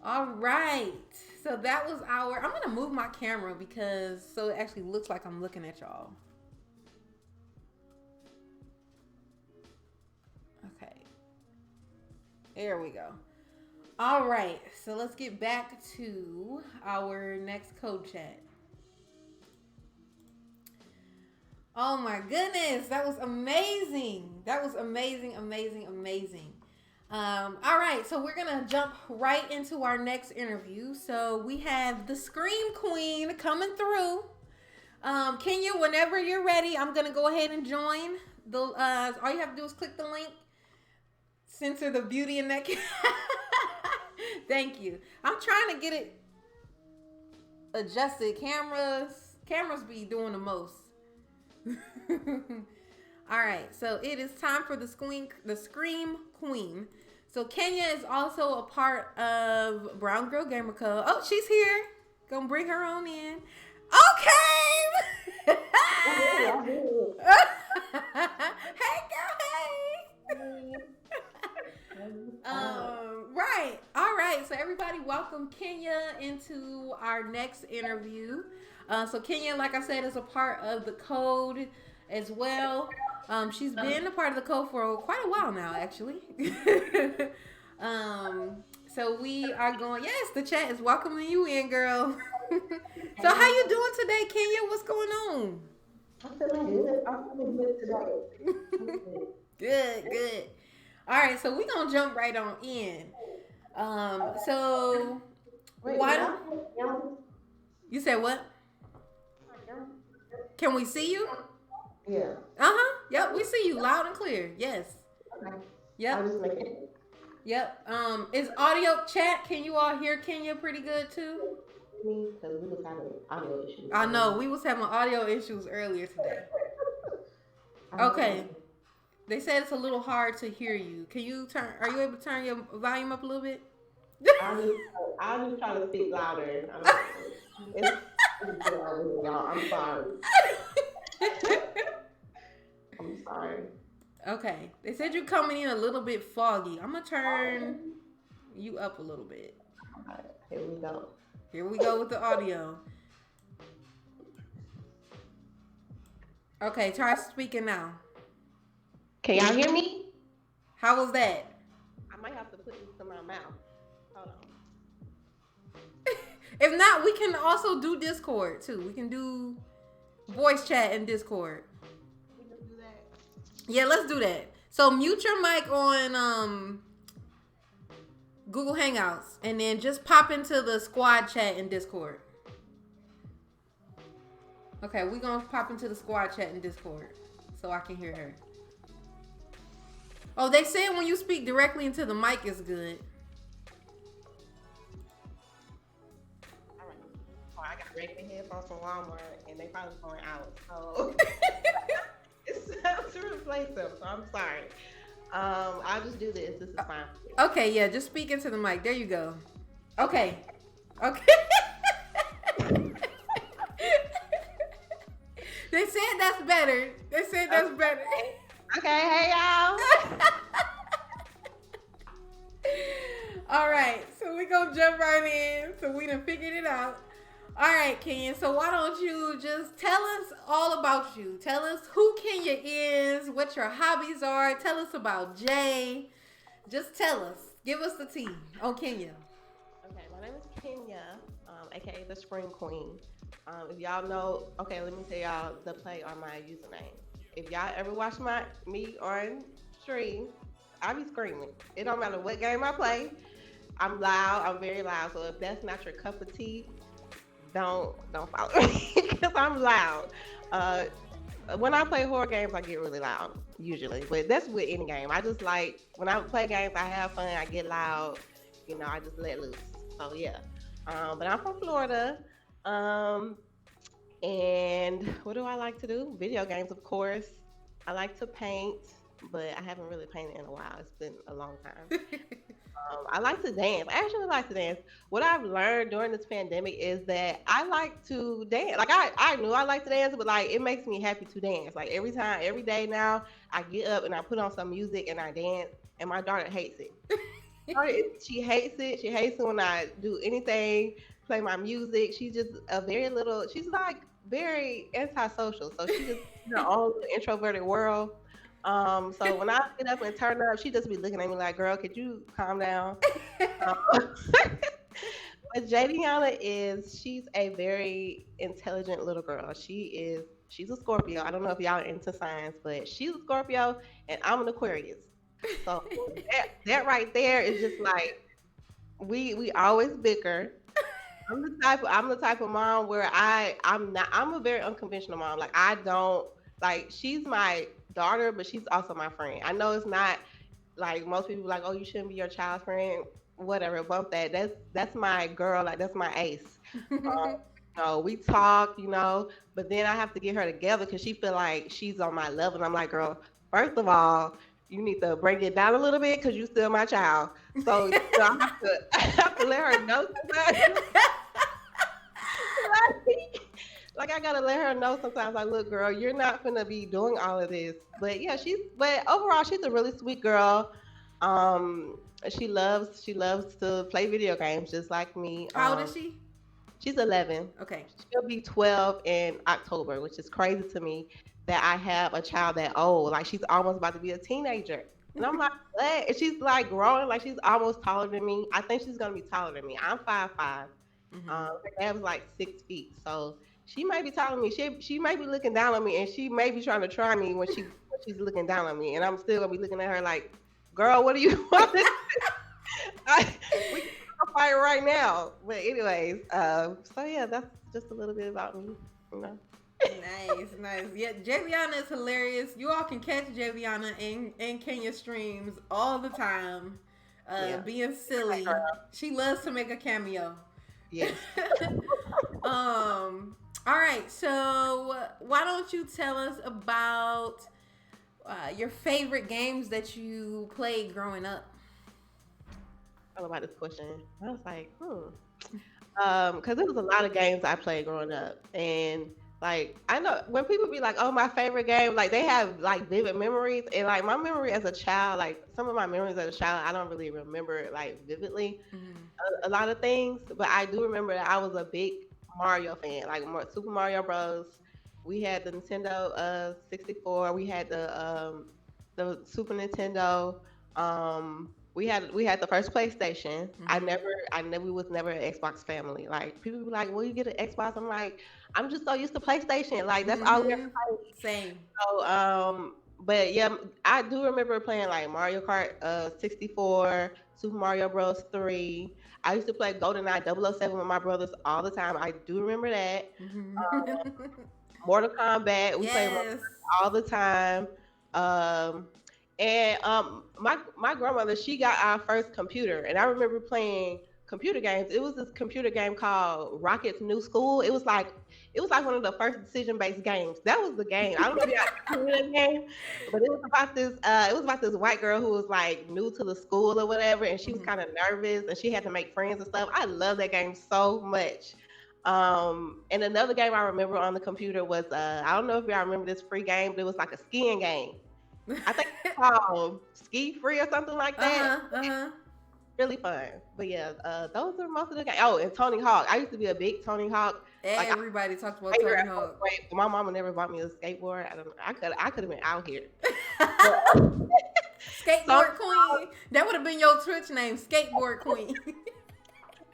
Speaker 1: All right. So that was I'm going to move my camera so it actually looks like I'm looking at y'all. Okay. There we go. All right. So let's get back to our next code chat. Oh my goodness. That was amazing. Amazing. All right, so we're gonna jump right into our next interview. So we have the Scream Queen coming through. Kenya, whenever you're ready, I'm gonna go ahead and join. All you have to do is click the link. Censor the beauty in that. Thank you. I'm trying to get it adjusted. Cameras be doing the most. All right, so it is time for the Scream Queen. So Kenya is also a part of Brown Girl Gamer Code. Oh, she's here. Gonna bring her on in. Okay. Hey, girl. Right. All right. So everybody, welcome Kenya into our next interview. So Kenya, like I said, is a part of the code as well. She's been a part of the code for quite a while now, actually. So we are going. Yes, the chat is welcoming you in, girl. So how you doing today, Kenya? What's going on?
Speaker 4: I'm feeling good today.
Speaker 1: Good. All right, so we're gonna jump right on in. So why don't you said what? Can we see you?
Speaker 4: Yeah.
Speaker 1: Yep, we see you loud and clear. Yes.
Speaker 4: Okay.
Speaker 1: Yep. Yep. Is audio chat? Can you all hear Kenya pretty good too?
Speaker 4: Because we was having audio issues.
Speaker 1: I know we was having audio issues earlier today. Okay. They said it's a little hard to hear you. Are you able to turn your volume up a little bit?
Speaker 4: I'm just trying to speak louder. I'm sorry. I'm sorry.
Speaker 1: Okay. They said you're coming in a little bit foggy. I'm going to turn you up a little bit.
Speaker 4: All right, here we go.
Speaker 1: Here we go with the audio. Okay, try speaking now.
Speaker 4: Can y'all hear me?
Speaker 1: How was that?
Speaker 4: I might have to put this in my mouth. Hold on.
Speaker 1: If not, we can also do Discord too. We can do voice chat in Discord.
Speaker 4: We can do that.
Speaker 1: Yeah, let's do that. So mute your mic on Google Hangouts and then just pop into the squad chat in Discord. Okay, we gonna pop into the squad chat in Discord so I can hear her. Oh, they said when you speak directly into the mic is good.
Speaker 4: All right. Oh, I got regular headphones from Walmart, and they probably going out. So it's time to replace them. So I'm sorry. I'll just do this. This is fine.
Speaker 1: Okay, yeah, just speak into the mic. There you go. Okay. Okay. They said that's better. They said that's better.
Speaker 4: Okay, hey y'all.
Speaker 1: All right, so we gonna jump right in. So we done figured it out. All right, Kenya. So why don't you just tell us all about you? Tell us who Kenya is, what your hobbies are. Tell us about Jay. Just tell us. Give us the tea on Kenya.
Speaker 4: Okay, my name is Kenya, aka the Spring Queen. If y'all know, okay, let me tell y'all the play on my username. If y'all ever watch me on stream, I be screaming. It don't matter what game I play. I'm loud. I'm very loud. So if that's not your cup of tea, don't follow me because I'm loud. When I play horror games, I get really loud usually, but that's with any game. I just like when I play games, I have fun. I get loud. You know, I just let loose. So yeah. But I'm from Florida. And what do I like to do? Video games, of course. I like to paint, but I haven't really painted in a while. It's been a long time. I like to dance. I actually like to dance. What I've learned during this pandemic is that I like to dance. Like I knew I liked to dance, but like it makes me happy to dance. Like every day now, I get up and I put on some music and I dance. And my daughter hates it. She hates it. She hates it when I do anything, play my music. She's just she's like very antisocial. So she's just in her own little introverted world. So when I get up and turn up, she just be looking at me like, girl, could you calm down? But Javiana she's a very intelligent little girl. She's a Scorpio. I don't know if y'all are into signs, but she's a Scorpio and I'm an Aquarius. So that right there is just like we always bicker. I'm the type of mom where I'm a very unconventional mom. Like I don't like she's my daughter, but she's also my friend. I know it's not like most people like, oh, you shouldn't be your child's friend. Whatever, bump that. That's my girl. Like that's my ace. We talk, but then I have to get her together because she feel like she's on my level. And I'm like, girl, first of all, you need to bring it down a little bit because you still my child. So I have to let her know sometimes. Like I gotta let her know sometimes. Like, look, girl, you're not gonna be doing all of this. But yeah, but overall, she's a really sweet girl. She loves to play video games just like me.
Speaker 1: How old is she?
Speaker 4: She's 11.
Speaker 1: Okay.
Speaker 4: She'll be 12 in October, which is crazy to me that I have a child that old. Like she's almost about to be a teenager. And I'm like, what? And she's like growing, like she's almost taller than me. I think she's gonna be taller than me. I'm 5'5". Her dad was like 6 feet. So she may be taller than me. She may be looking down on me and she may be trying to try me when she's looking down on me. And I'm still gonna be looking at her like, girl, what do you want? We can fight right now. But anyways, so yeah, that's just a little bit about me,
Speaker 1: Nice. Yeah, Javiana is hilarious. You all can catch Javiana in Kenya streams all the time, being silly. She loves to make a cameo.
Speaker 4: Yes.
Speaker 1: All right. So why don't you tell us about your favorite games that you played growing up?
Speaker 4: I don't know about this question. I was like, because there was a lot of games I played growing up, and like I know when people be like, "Oh, my favorite game," like they have like vivid memories, and like my memory as a child, like some of my memories as a child, I don't really remember like vividly a lot of things, but I do remember that I was a big Mario fan, like Super Mario Bros. We had the Nintendo 64. We had the Super Nintendo. We had the first PlayStation. We was never an Xbox family. Like people be like, "Will you get an Xbox?" I'm like, I'm just so used to PlayStation. Like that's all we ever played.
Speaker 1: Same.
Speaker 4: So but yeah, I do remember playing like Mario Kart 64, Super Mario Bros. 3. I used to play GoldenEye 007 with my brothers all the time. I do remember that. Mortal Kombat. We played Mortal
Speaker 1: Yes.
Speaker 4: Kombat all the time. Um, my grandmother, she got our first computer, and I remember playing computer games. It was this computer game called Rocket's New School. It was like one of the first decision based games. That was the game. I don't know if y'all remember that game, but it was about this white girl who was like new to the school or whatever, and she was
Speaker 1: Mhm.
Speaker 4: kind of nervous and she had to make friends and stuff. I love that game so much. And another game I remember on the computer was I don't know if y'all remember this free game, but it was like a skiing game. I think it's called Ski Free or something like that.
Speaker 1: Uh-huh.
Speaker 4: Really fun. But yeah, those are most of the games. Oh, and Tony Hawk. I used to be a big Tony Hawk. Like
Speaker 1: Everybody talks about
Speaker 4: favorite
Speaker 1: Tony Hawk.
Speaker 4: but my mama never bought me a skateboard. I don't know. I could have been out here.
Speaker 1: Skateboard Queen. That would have been your Twitch name, Skateboard Queen.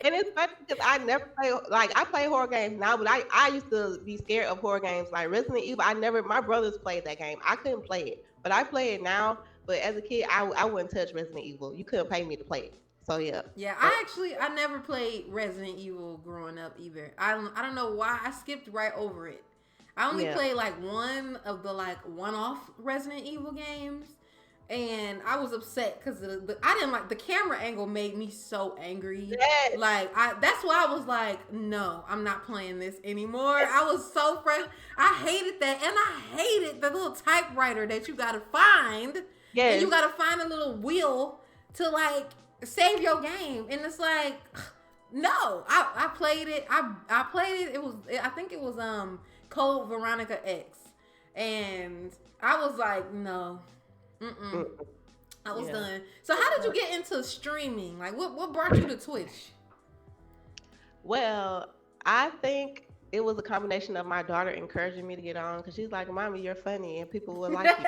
Speaker 4: And it's funny because I never play, like, I play horror games now, but I used to be scared of horror games like Resident Evil. My brothers played that game. I couldn't play it, but I play it now. But as a kid, I wouldn't touch Resident Evil. You couldn't pay me to play it. So yeah.
Speaker 1: Yeah, I never played Resident Evil growing up either. I don't know why I skipped right over it. I only played like one of the like one-off Resident Evil games, and I was upset because I didn't like the camera angle. Made me so angry.
Speaker 4: Yes.
Speaker 1: Like that's why I was like, no, I'm not playing this anymore. I was so fresh. I hated that, and I hated the little typewriter that you gotta find.
Speaker 4: Yes.
Speaker 1: And you gotta find a little wheel to like save your game, and it's like, no. I played it. I played it. I think it was Code Veronica X, and I was like, no. I was done. So how did you get into streaming? Like what brought you to Twitch?
Speaker 4: Well, I think it was a combination of my daughter encouraging me to get on because she's like, "Mommy, you're funny and people will like you."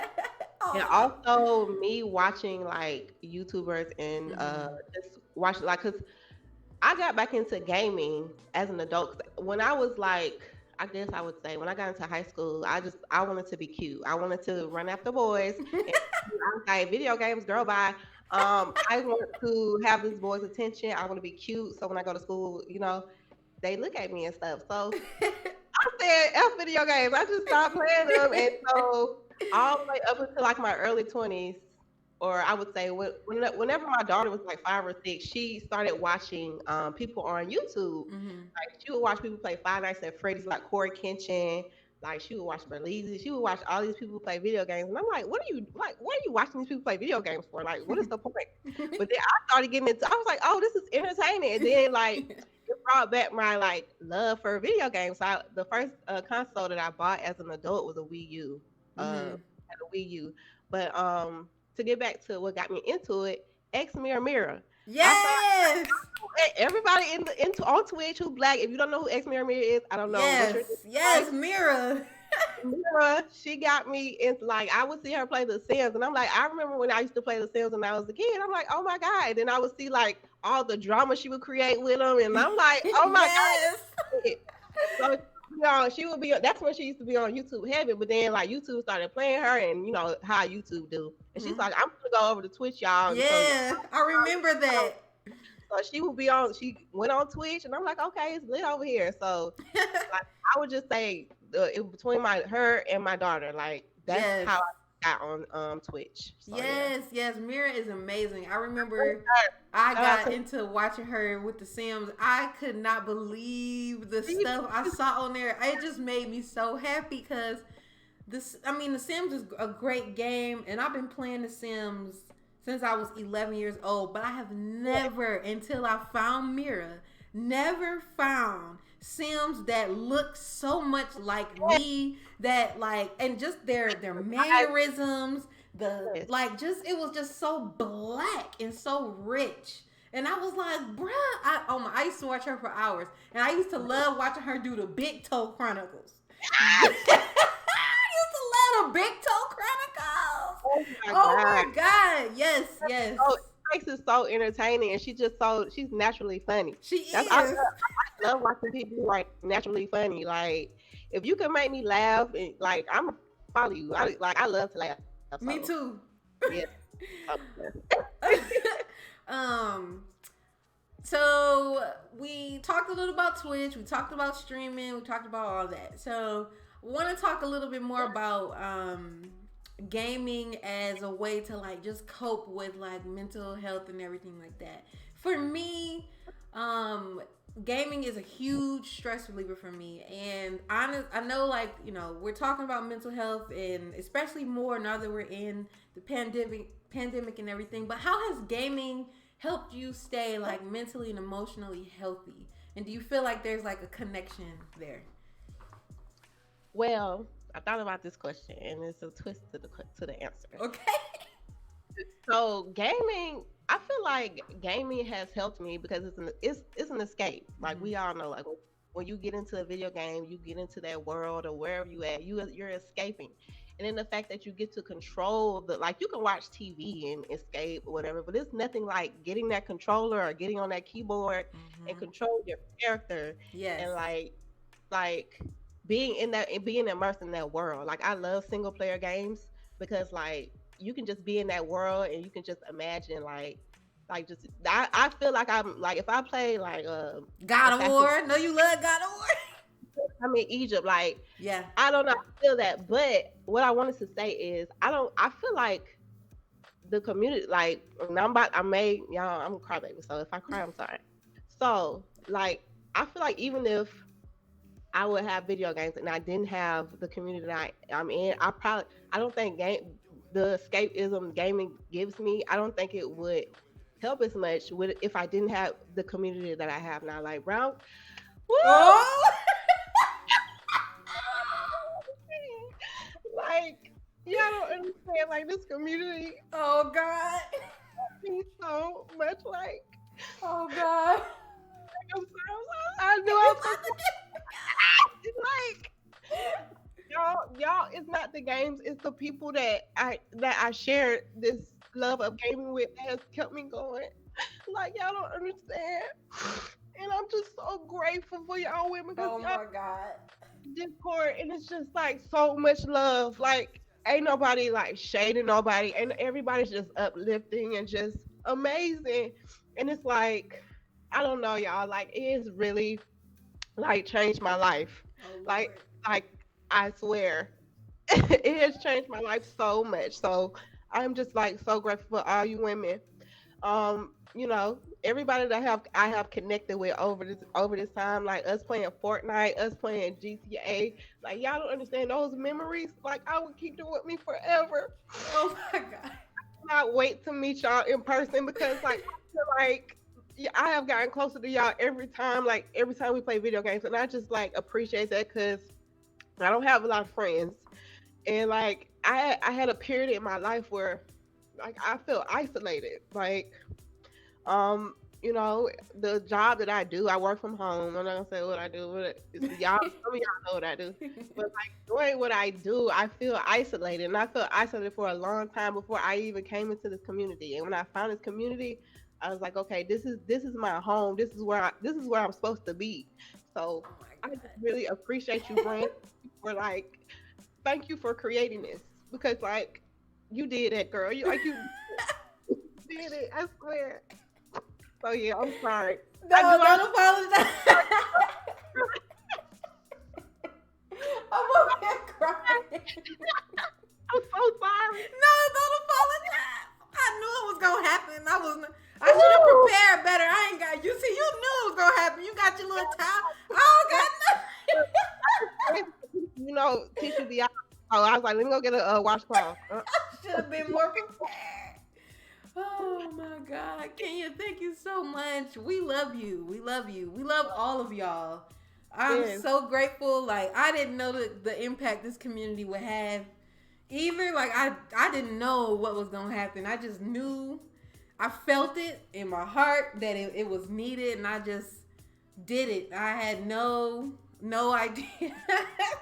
Speaker 4: And also me watching like YouTubers and just watching, like, cause I got back into gaming as an adult. When I was like, I guess I would say when I got into high school, I wanted to be cute. I wanted to run after boys. And I was like, video games, girl, bye. I want to have this boy's attention. I want to be cute. So when I go to school, they look at me and stuff. So I said, F video games. I just stopped playing them. And so all the way up until like my early 20s, or I would say whenever my daughter was like 5 or 6, she started watching people on YouTube. Like she would watch people play Five Nights at Freddy's, like Corey Kenshin. Like she would watch Berleezy. She would watch all these people play video games, and I'm like, what are you watching these people play video games for? Like, what is the point? But then I started getting into. I was like, oh, this is entertaining. And then like it brought back my like love for video games. So the first console that I bought as an adult was a Wii U. Had a Wii U, but to get back to what got me into it, X Mirror.
Speaker 1: Yes.
Speaker 4: Everybody on Twitch who's black, if you don't know who X Mirror is, I don't know.
Speaker 1: Yes, Mira.
Speaker 4: Mira, she got me into, like, I would see her play The Sims, and I'm like, I remember when I used to play The Sims when I was a kid. I'm like, oh my God. And then I would see like all the drama she would create with them, and I'm like, oh my God. So she would be. That's when she used to be on YouTube heavy, but then like YouTube started playing her, and you know how YouTube do. And she's like, I'm gonna go over to Twitch, y'all.
Speaker 1: Yeah, I remember that.
Speaker 4: So she would be on. She went on Twitch, and I'm like, okay, it's lit over here. So like, I would just say between her and my daughter, like that's how I got on Twitch. So,
Speaker 1: yes, Mira is amazing. I remember I got into watching her with The Sims. I could not believe the stuff I saw on there. It just made me so happy because The Sims is a great game, and I've been playing The Sims since I was 11 years old, but I have never, until I found Mira, never found Sims that look so much like me, that like, and just their mannerisms, it was just so black and so rich. And I was like, bruh, I used to watch her for hours, and I used to love watching her do the Big Toe Chronicles. I used to love the Big Toe Chronicles. Oh my God. Yes.
Speaker 4: Oh, it makes it so entertaining, and she's naturally funny.
Speaker 1: She is.
Speaker 4: I love watching people like naturally funny. Like if you can make me laugh, and like I'm gonna follow you. I love to laugh. So.
Speaker 1: Me too.
Speaker 4: Yeah.
Speaker 1: So we talked a little about Twitch. We talked about streaming. We talked about all that. So want to talk a little bit more about gaming as a way to like just cope with like mental health and everything like that. For me, gaming is a huge stress reliever for me, and I know, like, you know, we're talking about mental health, and especially more now that we're in the pandemic and everything. But how has gaming helped you stay like mentally and emotionally healthy? And do you feel like there's like a connection there?
Speaker 4: Well, I thought about this question, and it's a twist to the answer.
Speaker 1: Okay.
Speaker 4: So gaming, I feel like gaming has helped me because it's an escape. Like we all know, like when you get into a video game, you get into that world or wherever you at, you're escaping. And then the fact that you get to control like you can watch TV and escape or whatever, but it's nothing like getting that controller or getting on that keyboard and control your character.
Speaker 1: Yes.
Speaker 4: And like being in that and being immersed in that world. Like I love single player games because like you can just be in that world and you can just imagine like just I feel like I'm like if I play like
Speaker 1: God of War. No, you love God of War.
Speaker 4: I'm in Egypt, like
Speaker 1: yeah.
Speaker 4: I don't know, I feel that. But what I wanted to say is I feel like the community, like I'm a crybaby, so if I cry, I'm sorry. So like I feel like even if I would have video games and I didn't have the community that I'm in, I don't think the escapism gaming gives me, I don't think it would help as much if I didn't have the community that I have now. Like Brown.
Speaker 1: Oh!
Speaker 4: Like, y'all don't understand, like this community.
Speaker 1: Oh God.
Speaker 4: Means so much, like.
Speaker 1: Oh God.
Speaker 4: I'm sorry. I knew I was like, y'all, it's not the games, it's the people that I shared this love of gaming with that has kept me going. Like y'all don't understand. And I'm just so grateful for y'all women because
Speaker 1: my God.
Speaker 4: Discord, and it's just like so much love. Like ain't nobody like shading nobody, and everybody's just uplifting and just amazing. And it's like I don't know, y'all. Like it has really like changed my life. Like I swear, it has changed my life so much. So I'm just like so grateful for all you women. You know, everybody that I have connected with over this time, like us playing Fortnite, us playing GTA, like y'all don't understand those memories. Like I would keep them with me forever.
Speaker 1: Oh my God.
Speaker 4: I cannot wait to meet y'all in person because like I feel like I have gotten closer to y'all every time we play video games, and I just like appreciate that because I don't have a lot of friends, and like I had a period in my life where like I felt isolated, like you know, the job that I do, I work from home. I'm not gonna say what I do, but some of y'all know what I do. But like doing what I do, I feel isolated, and I felt isolated for a long time before I even came into this community. And when I found this community, I was like, okay, this is my home. This is where I'm supposed to be. So I just really appreciate you, Brand, for like, thank you for creating this because like you did it, girl. You did it. I swear. So yeah, I'm sorry.
Speaker 1: No, don't apologize. I'm over here crying.
Speaker 4: I'm so sorry.
Speaker 1: No, don't apologize. I knew it was gonna happen. I should have prepared better. I ain't got you. See, you knew it was gonna happen. You got your little towel. I don't got nothing.
Speaker 4: You know, tissue be out. Oh, I was like, let me go get a washcloth.
Speaker 1: I should have been more prepared. Oh my God, Kenya, thank you so much. We love you. We love you. We love all of y'all. I'm so grateful. Like I didn't know the impact this community would have. Either like I didn't know what was gonna happen. I just knew, I felt it in my heart that it was needed, and I just did it. I had no idea,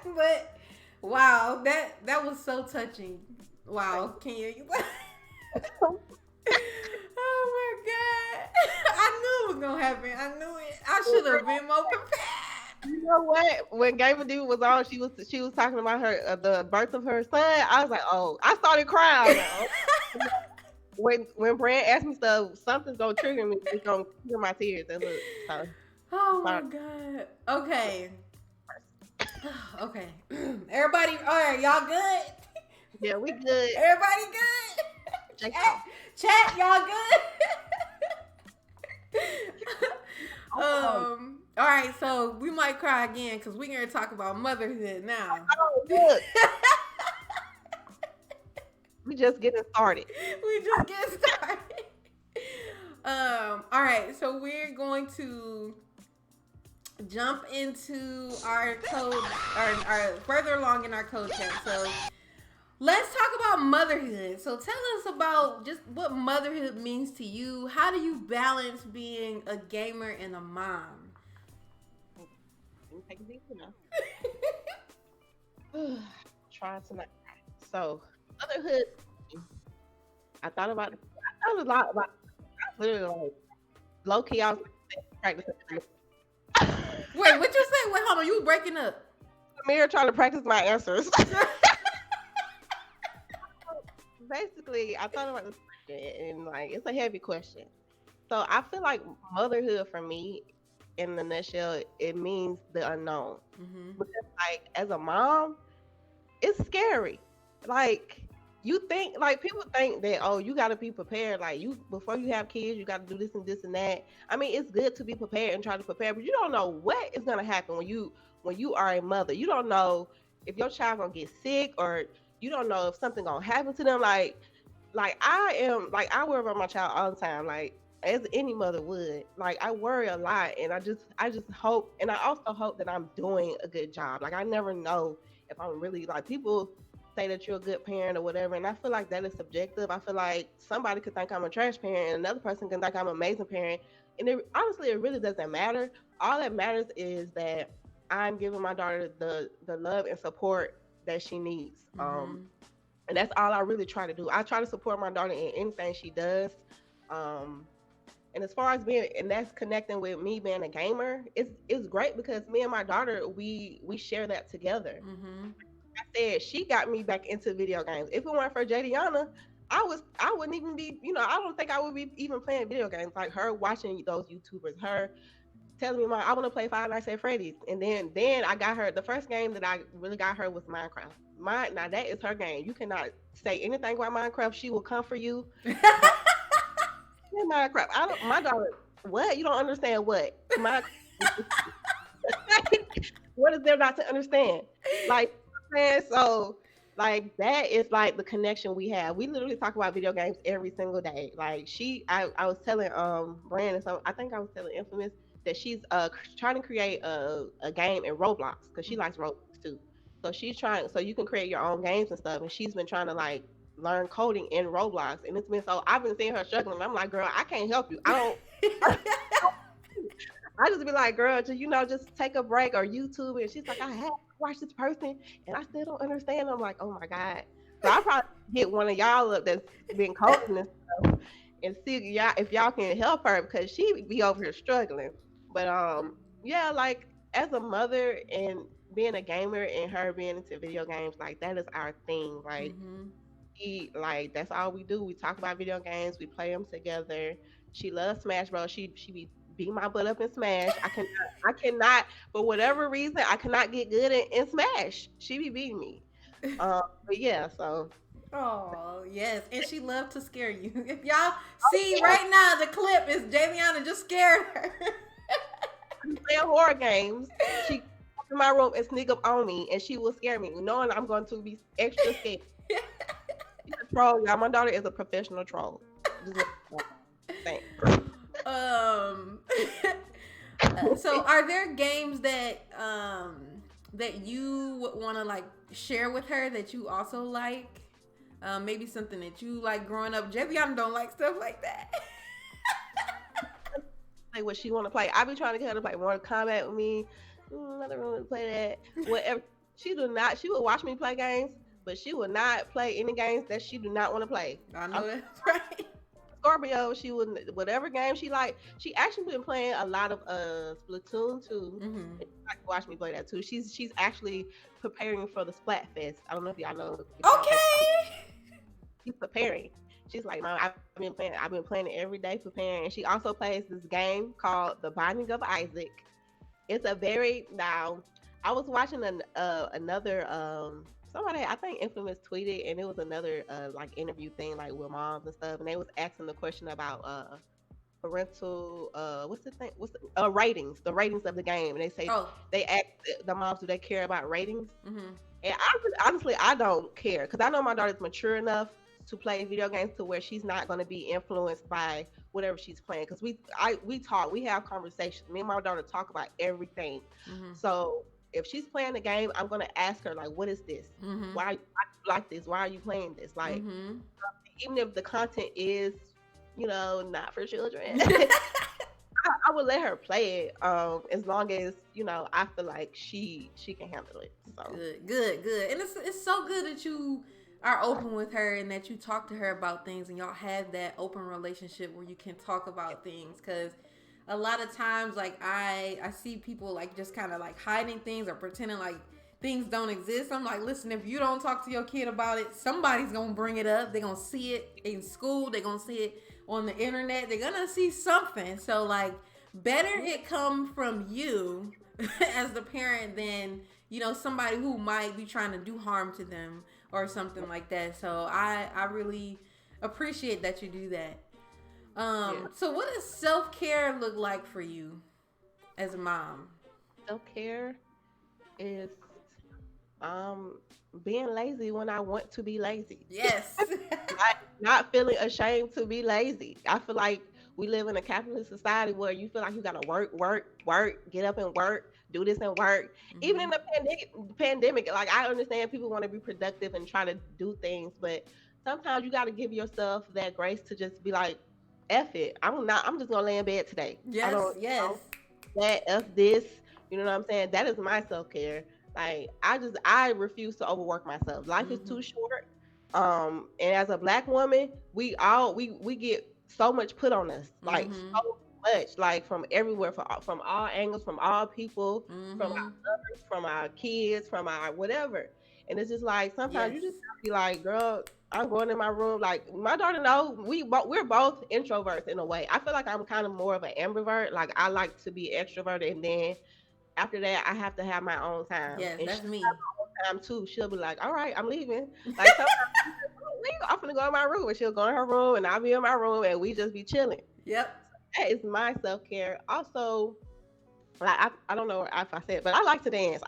Speaker 1: but wow, that was so touching. Wow, Kenya. Oh my God. I knew it was gonna happen. I knew it. I should have been more prepared.
Speaker 4: You know what? When Gamer D was on, she was talking about her the birth of her son. I was like, oh, I started crying. when Brand asked me stuff, something's gonna trigger me. It's gonna trigger my tears. And look, so,
Speaker 1: oh my God. Okay. Okay. Everybody, all right, y'all good?
Speaker 4: Yeah, we good.
Speaker 1: Everybody good? Chat, y'all good? All right, so we might cry again because we're going to talk about motherhood now.
Speaker 4: Oh, look. We just getting started.
Speaker 1: All right, so we're going to jump into our code, our further along in our code chat. So let's talk about motherhood. So tell us about just what motherhood means to you. How do you balance being a gamer and a mom?
Speaker 4: Take a deep breath. Trying to not. So motherhood. I thought a lot about. I literally like low key. I was practicing.
Speaker 1: Wait, what you say? Wait, hold on. You were breaking up.
Speaker 4: Mirror trying to practice my answers. Basically, I thought about this question, and like it's a heavy question. So I feel like motherhood for me, in the nutshell, it means the unknown. Because like as a mom, it's scary. Like you think, like people think that, oh, you got to be prepared. Like you, before you have kids, you got to do this and this and that. I mean, it's good to be prepared and try to prepare, but you don't know what is gonna happen when you are a mother. You don't know if your child gonna get sick, or you don't know if something gonna happen to them. Like I worry about my child all the time. Like as any mother would. Like I worry a lot, and I just hope, and I also hope that I'm doing a good job. Like I never know if I'm really, like, people say that you're a good parent or whatever, and I feel like that is subjective. I feel like somebody could think I'm a trash parent and another person can think I'm an amazing parent, and honestly it really doesn't matter. All that matters is that I'm giving my daughter the love and support that she needs. And that's all I really try to do. I try to support my daughter in anything she does. And as far as and that's connecting with me being a gamer, it's great because me and my daughter, we share that together. I said she got me back into video games. If it weren't for Jadiana, I wouldn't even be, I don't think I would be even playing video games. Like her watching those YouTubers, her telling me, I want to play Five Nights at Freddy's. And then I got her, the first game that I really got her was Minecraft. Now that is her game. You cannot say anything about Minecraft. She will come for you. Minecraft. My daughter, what? You don't understand what? Minecraft. What is there not to understand? Like, man, so like that is like the connection we have. We literally talk about video games every single day. Like I was telling Brandon, so I think I was telling Infamous that she's trying to create a game in Roblox because she likes Roblox too. So she's trying, so you can create your own games and stuff, and she's been trying to like learn coding in Roblox, and it's been, so I've been seeing her struggling. I'm like, girl, I can't help you. I just be like, girl, just take a break or YouTube. And she's like, I have to watch this person and I still don't understand. I'm like, oh my God. So I probably get one of y'all up that's been coding and stuff and see if y'all can help her, because she be over here struggling. But yeah, like as a mother and being a gamer and her being into video games, like that is our thing. Like like that's all we do. We talk about video games, we play them together. She loves Smash Bros. She be beat my butt up in Smash. I cannot for whatever reason I cannot get good in Smash. She be beating me. But yeah, so.
Speaker 1: Oh yes, and she loved to scare you. If y'all see right now, the clip is Javiana just scared her.
Speaker 4: I'm playing horror games. She come in my room and sneak up on me, and she will scare me, knowing I'm going to be extra scared. She's a troll, y'all. My daughter is a professional troll. Thanks.
Speaker 1: So are there games that that you would want to like share with her that you also like? Maybe something that you like growing up. Javiana don't like stuff like that.
Speaker 4: Like what she want to play. I be trying to get her to play Mortal Kombat with me. I don't really play that. Whatever. She do not. She would watch me play games, but she would not play any games that she do not want to play.
Speaker 1: I know that's right.
Speaker 4: Scorpio, she would, whatever game she like. She actually been playing a lot of Splatoon 2. She like to watch me play that too. She's actually preparing for the Splatfest. I don't know if y'all know.
Speaker 1: Okay.
Speaker 4: She's preparing. She's like, Mom, I've been playing it every day, preparing. And she also plays this game called The Binding of Isaac. It's a very, now I was watching another somebody, I think Infamous tweeted, and it was another like interview thing like with moms and stuff, and they was asking the question about parental what's the thing, ratings, the ratings of the game, and they say
Speaker 1: Oh.
Speaker 4: they ask the moms, do they care about ratings?
Speaker 1: Mm-hmm.
Speaker 4: And honestly, I don't care, because I know my daughter's mature enough to play video games to where she's not going to be influenced by whatever she's playing. Because we have conversations. Me and my daughter talk about everything.
Speaker 1: Mm-hmm.
Speaker 4: So if she's playing the game, I'm going to ask her, like, what is this?
Speaker 1: Mm-hmm.
Speaker 4: Why you like this? Why are you playing this? Like,
Speaker 1: mm-hmm.
Speaker 4: even if the content is, not for children, I would let her play it, as long as I feel like she can handle it. So
Speaker 1: Good. And it's so good that you are open with her and that you talk to her about things and y'all have that open relationship where you can talk about things. Because a lot of times, like I see people like just kind of like hiding things or pretending like things don't exist. I'm like, listen, if you don't talk to your kid about it, somebody's gonna bring it up. They're gonna see it in school. They're gonna see it on the internet. They're gonna see something. So like, better it come from you as the parent than somebody who might be trying to do harm to them or something like that. So I really appreciate that you do that. So what does self-care look like for you as a mom?
Speaker 4: Self-care is being lazy when I want to be lazy.
Speaker 1: Yes.
Speaker 4: Not feeling ashamed to be lazy. I feel like we live in a capitalist society where you feel like you gotta work, get up and work, do this and work. Mm-hmm. Even in the pandemic, like I understand people want to be productive and try to do things, but sometimes you gotta give yourself that grace to just be like, F it. I'm just gonna lay in bed today.
Speaker 1: Yes.
Speaker 4: That F this, you know what I'm saying? That is my self-care. Like I refuse to overwork myself. Life is too short. And as a Black woman, we get so much put on us, like so much, like from everywhere, from all angles, from all people, from our mothers, from our kids, from our whatever. And it's just like sometimes you just be like, girl, I'm going in my room. Like my daughter knows we're both introverts in a way. I feel like I'm kind of more of an ambivert. Like I like to be extroverted, and then after that, I have to have my own time.
Speaker 1: Yes,
Speaker 4: and
Speaker 1: that's me.
Speaker 4: Have my own time too. She'll be like, "All right, I'm leaving." Like sometimes I'm gonna go in my room, and she'll go in her room, and I'll be in my room, and we just be chilling.
Speaker 1: Yep.
Speaker 4: So that is my self care. Also, like I don't know if I said, but I like to dance.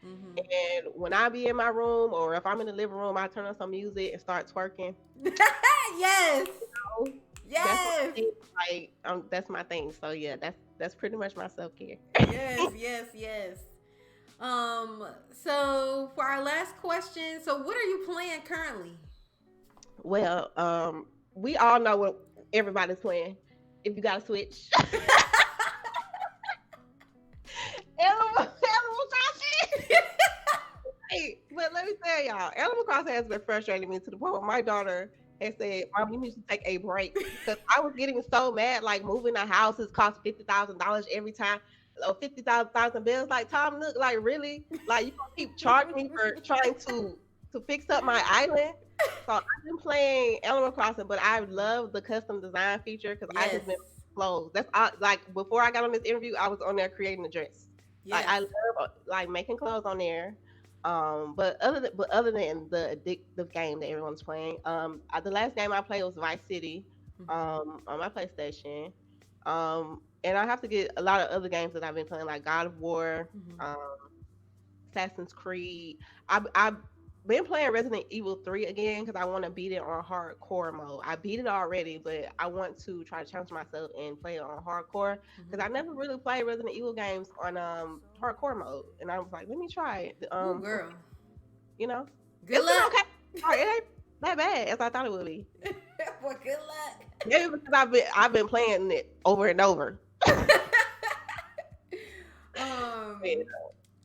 Speaker 4: And when I be in my room, or if I'm in the living room, I turn on some music and start twerking.
Speaker 1: Yes. Yes.
Speaker 4: That's my thing. So yeah, that's pretty much my self care.
Speaker 1: Yes. So for our last question, so what are you playing currently?
Speaker 4: Well, we all know what everybody's playing. If you got a Switch. Animal Crossing. Hey, but let me tell y'all, Animal Crossing has been frustrating me to the point where my daughter has said, "Mom, you need to take a break," because I was getting so mad. Like moving the houses cost $50,000 every time, or 50,000 bills. Like Tom Nook, like really, like you gonna keep charging me for trying to fix up my island? So I've been playing Animal Crossing, but I love the custom design feature because I just been clothes. That's all. Like before I got on this interview, I was on there creating a dress. Like I love like making clothes on there. But other than the addictive game that everyone's playing, the last game I played was Vice City, on my PlayStation. And I have to get a lot of other games that I've been playing, like God of War, Assassin's Creed. I've been playing Resident Evil 3 again because I want to beat it on hardcore mode. I beat it already, but I want to try to challenge myself and play it on hardcore because I never really played Resident Evil games on hardcore mode, and I was like, let me try it.
Speaker 1: Girl,
Speaker 4: you know,
Speaker 1: good luck.
Speaker 4: Okay. It ain't that bad as I thought it would be.
Speaker 1: Well, good luck.
Speaker 4: Maybe because I've been playing it over and over.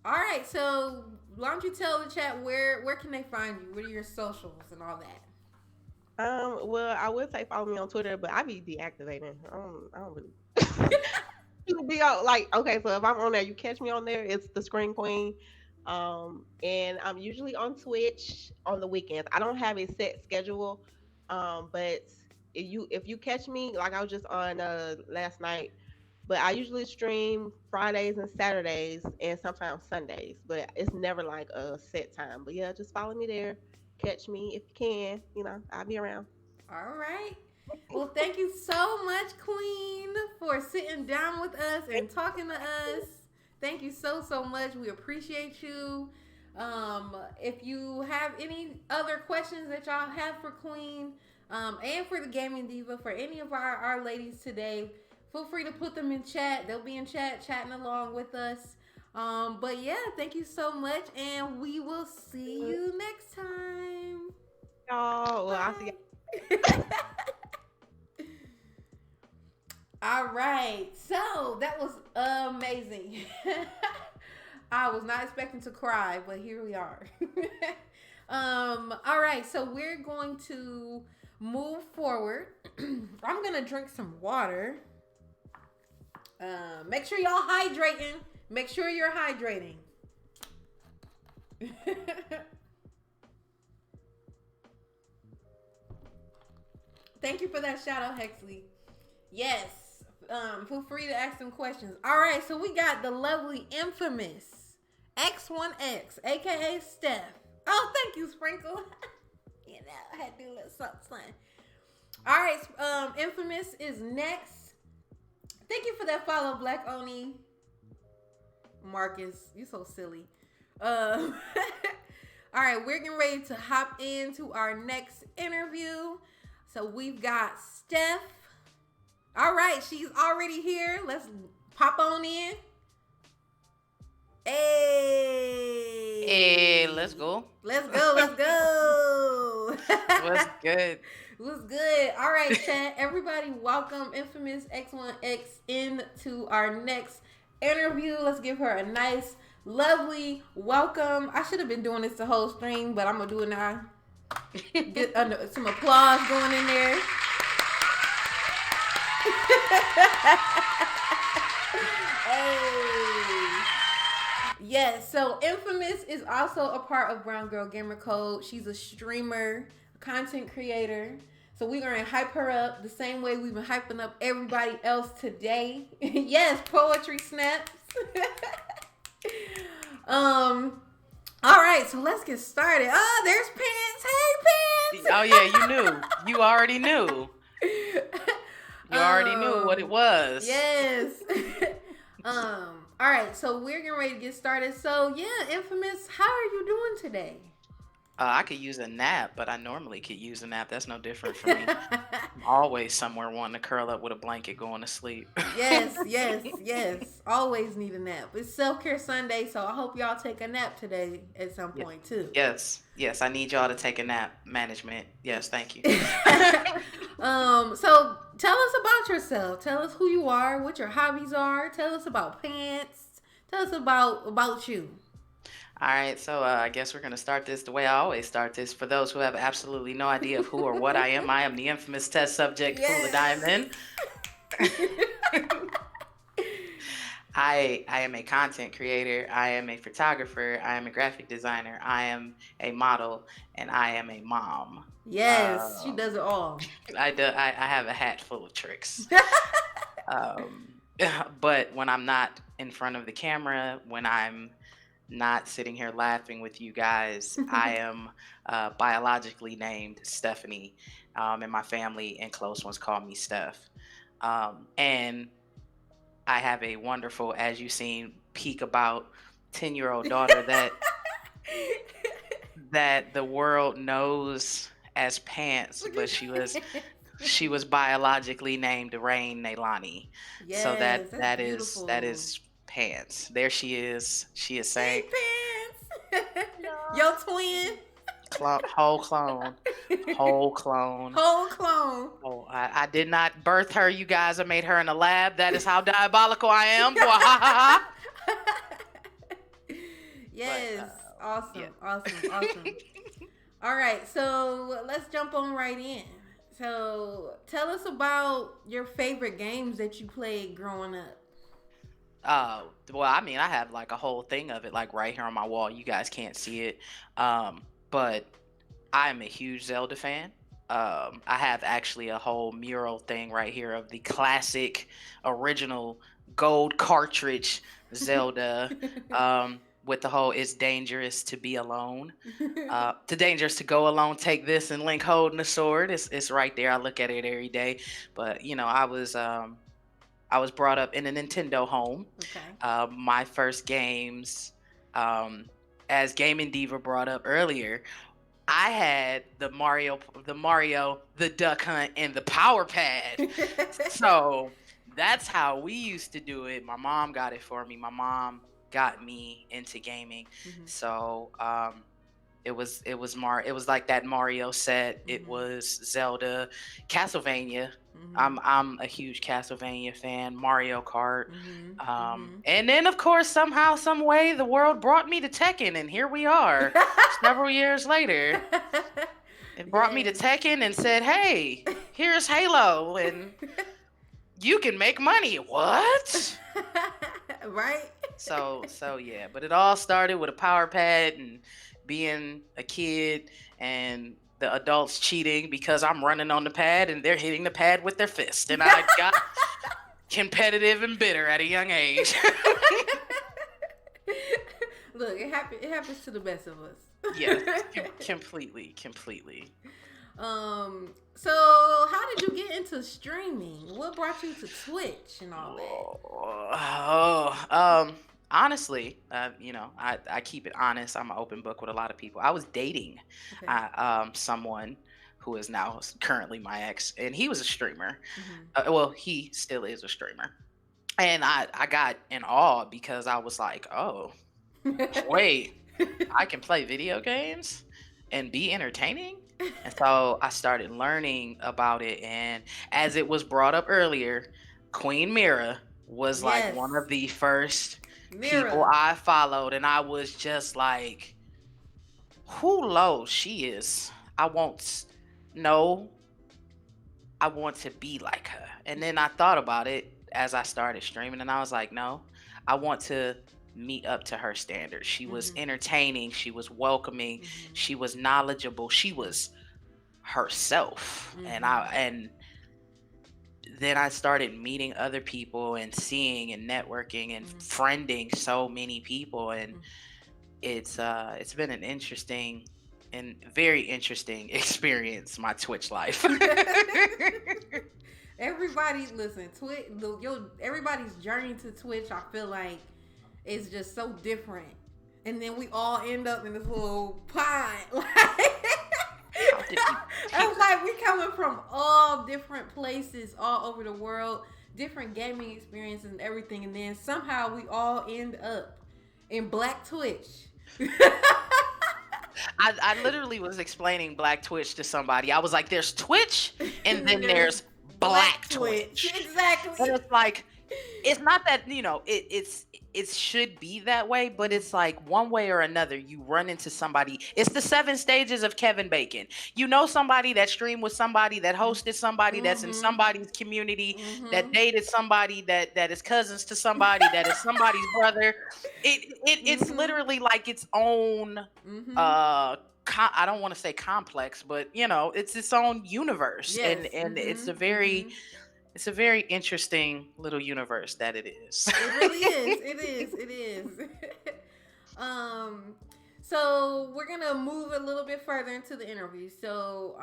Speaker 1: All right, so why don't you tell the chat where can they find you? What are your socials and all that?
Speaker 4: Well, I would say follow me on Twitter, but I be deactivating. I don't really. You be out like, okay, so if I'm on there, you catch me on there. It's the Screen Queen, and I'm usually on Twitch on the weekends. I don't have a set schedule, but if you catch me, like I was just on last night But I usually stream Fridays and Saturdays and sometimes Sundays. But it's never like a set time. But yeah, just follow me there. Catch me if you can. I'll be around.
Speaker 1: All right. Well, thank you so much, Queen, for sitting down with us and talking to us. Thank you so, so much. We appreciate you. If you have any other questions that y'all have for Queen and for the Gaming Diva, for any of our ladies today, feel free to put them in chat. They'll be in chat chatting along with us. But yeah, thank you so much, and we will see you next time.
Speaker 4: Y'all. Well, I'll see y'all.
Speaker 1: All right, so that was amazing. I was not expecting to cry, but here we are. All right, so we're going to move forward. I'm gonna drink some water. Make sure y'all hydrating. Make sure you're hydrating. Thank you for that shout out, Hexley. Yes. Feel free to ask some questions. All right, so we got the lovely, infamous X1X, aka Steph. Oh, thank you, Sprinkle. I had to do a little something. All right, infamous is next. Thank you for that follow, Black Oni. Marcus, you so silly. All right, we're getting ready to hop into our next interview. So we've got Steph. All right, she's already here. Let's pop on in. Hey.
Speaker 5: Hey, let's go.
Speaker 1: Let's go. Let's go.
Speaker 5: What's good?
Speaker 1: What's good? All right, chat. Everybody, welcome Infamous X1X into our next interview. Let's give her a nice, lovely welcome. I should have been doing this the whole stream, but I'm going to do it now. Get some applause going in there. Hey. Yes, so Infamous is also a part of Brown Girl Gamer Code. She's a streamer, content creator. So we're going to hype her up the same way we've been hyping up everybody else today. Yes, poetry snaps. All right, so let's get started. Oh, there's Pants. Hey, Pants.
Speaker 5: Oh yeah, you knew. You already knew. You already knew what it was.
Speaker 1: Yes. All right, so we're getting ready to get started. So yeah, Infamous, how are you doing today?
Speaker 5: I could use a nap, but I normally could use a nap. That's no different for me. I'm always somewhere wanting to curl up with a blanket going to sleep.
Speaker 1: Yes. Always need a nap. It's Self-Care Sunday, so I hope y'all take a nap today at some point too.
Speaker 5: Yes. I need y'all to take a nap. Management. Yes, thank you.
Speaker 1: So tell us about yourself. Tell us who you are, what your hobbies are. Tell us about Pants. Tell us about you.
Speaker 5: All right, so I guess we're going to start this the way I always start this. For those who have absolutely no idea of who or what I am the infamous test subject, Fool of Diamond. I am a content creator. I am a photographer. I am a graphic designer. I am a model, and I am a mom.
Speaker 1: Yes, she does it all.
Speaker 5: I have a hat full of tricks. But when I'm not in front of the camera, when I'm not sitting here laughing with you guys, I am biologically named Stephanie, and my family and close ones call me Steph. And I have a wonderful, as you've seen, peek about 10-year-old daughter that the world knows as Pants, but she was biologically named Rain Nailani.
Speaker 1: Yes,
Speaker 5: so that
Speaker 1: beautiful.
Speaker 5: is Pants. There she is. She is saying,
Speaker 1: hey, Pants. Your twin.
Speaker 5: Whole clone. Oh, I did not birth her, you guys. I made her in a lab. That is how diabolical I am.
Speaker 1: Yes.
Speaker 5: But,
Speaker 1: awesome.
Speaker 5: yeah.
Speaker 1: Awesome. All right, so let's jump on right in. So tell us about your favorite games that you played growing up.
Speaker 5: Well, I mean, I have like a whole thing of it, like right here on my wall. You guys can't see it. But I'm a huge Zelda fan. I have actually a whole mural thing right here of the classic original gold cartridge Zelda, with the whole "It's dangerous to be alone." Too dangerous to go alone. Take this and Link holding the sword. It's right there. I look at it every day. But I was brought up in a Nintendo home.
Speaker 1: Okay.
Speaker 5: My first games, um, as Gaming Diva brought up earlier, I had the Duck Hunt, and the Power Pad. So that's how we used to do it. My mom got it for me. My mom got me into gaming.
Speaker 1: Mhm.
Speaker 5: So it was like that Mario set. It
Speaker 1: Mhm.
Speaker 5: was Zelda, Castlevania.
Speaker 1: Mhm.
Speaker 5: I'm a huge Castlevania fan. Mario Kart.
Speaker 1: Mhm. Mhm.
Speaker 5: And then of course somehow, some way, the world brought me to Tekken, and here we are several years later. It brought me to
Speaker 1: Yes.
Speaker 5: Tekken and said, "Hey, here's Halo, and you can make money." What?
Speaker 1: Right?
Speaker 5: So yeah, but it all started with a power pad and being a kid, and the adults cheating because I'm running on the pad and they're hitting the pad with their fist, and I got competitive and bitter at a young age.
Speaker 1: Look, it happens to the best of us.
Speaker 5: Yes, completely.
Speaker 1: So how did you get into streaming? What brought you to Twitch and all that?
Speaker 5: Honestly, I keep it honest. I'm an open book with a lot of people. I was dating
Speaker 1: Okay.
Speaker 5: someone who is now currently my ex, and he was a streamer.
Speaker 1: Mhm.
Speaker 5: Well, he still is a streamer. And I got in awe because I was like, oh, wait, I can play video games and be entertaining. And so I started learning about it. And as it was brought up earlier, Queen Mira was like
Speaker 1: Yes.
Speaker 5: one of the first people
Speaker 1: Mira.
Speaker 5: I followed. And I was just like, who low she is. I won't know. I want to be like her. And then I thought about it as I started streaming, and I was like, no, I want to meet up to her standards. She was
Speaker 1: Mhm.
Speaker 5: entertaining, she was welcoming,
Speaker 1: Mhm.
Speaker 5: she was knowledgeable, she was herself. And then I started meeting other people and seeing and networking and friending so many people, and it's been an interesting and very interesting experience, my Twitch life.
Speaker 1: Everybody, listen, everybody's journey to Twitch, I feel like, is just so different. And then we all end up in this little pod.
Speaker 5: How did we
Speaker 1: It's like we coming from all different places all over the world, different gaming experiences and everything, and then somehow we all end up in Black Twitch.
Speaker 5: I literally was explaining Black Twitch to somebody. I was like, there's Twitch and then there's Black Twitch.
Speaker 1: Exactly.
Speaker 5: And it's like, it's not that, it should be that way, but it's like one way or another, you run into somebody. It's the 7 stages of Kevin Bacon. You know somebody that streamed with somebody, that hosted somebody, that's in somebody's community, that dated somebody, that is cousins to somebody, that is somebody's brother. It's literally like its own I don't want to say complex, but it's its own universe.
Speaker 1: Yes.
Speaker 5: And it's a very interesting little universe that it is.
Speaker 1: It really is. It is. So we're gonna move a little bit further into the interview. So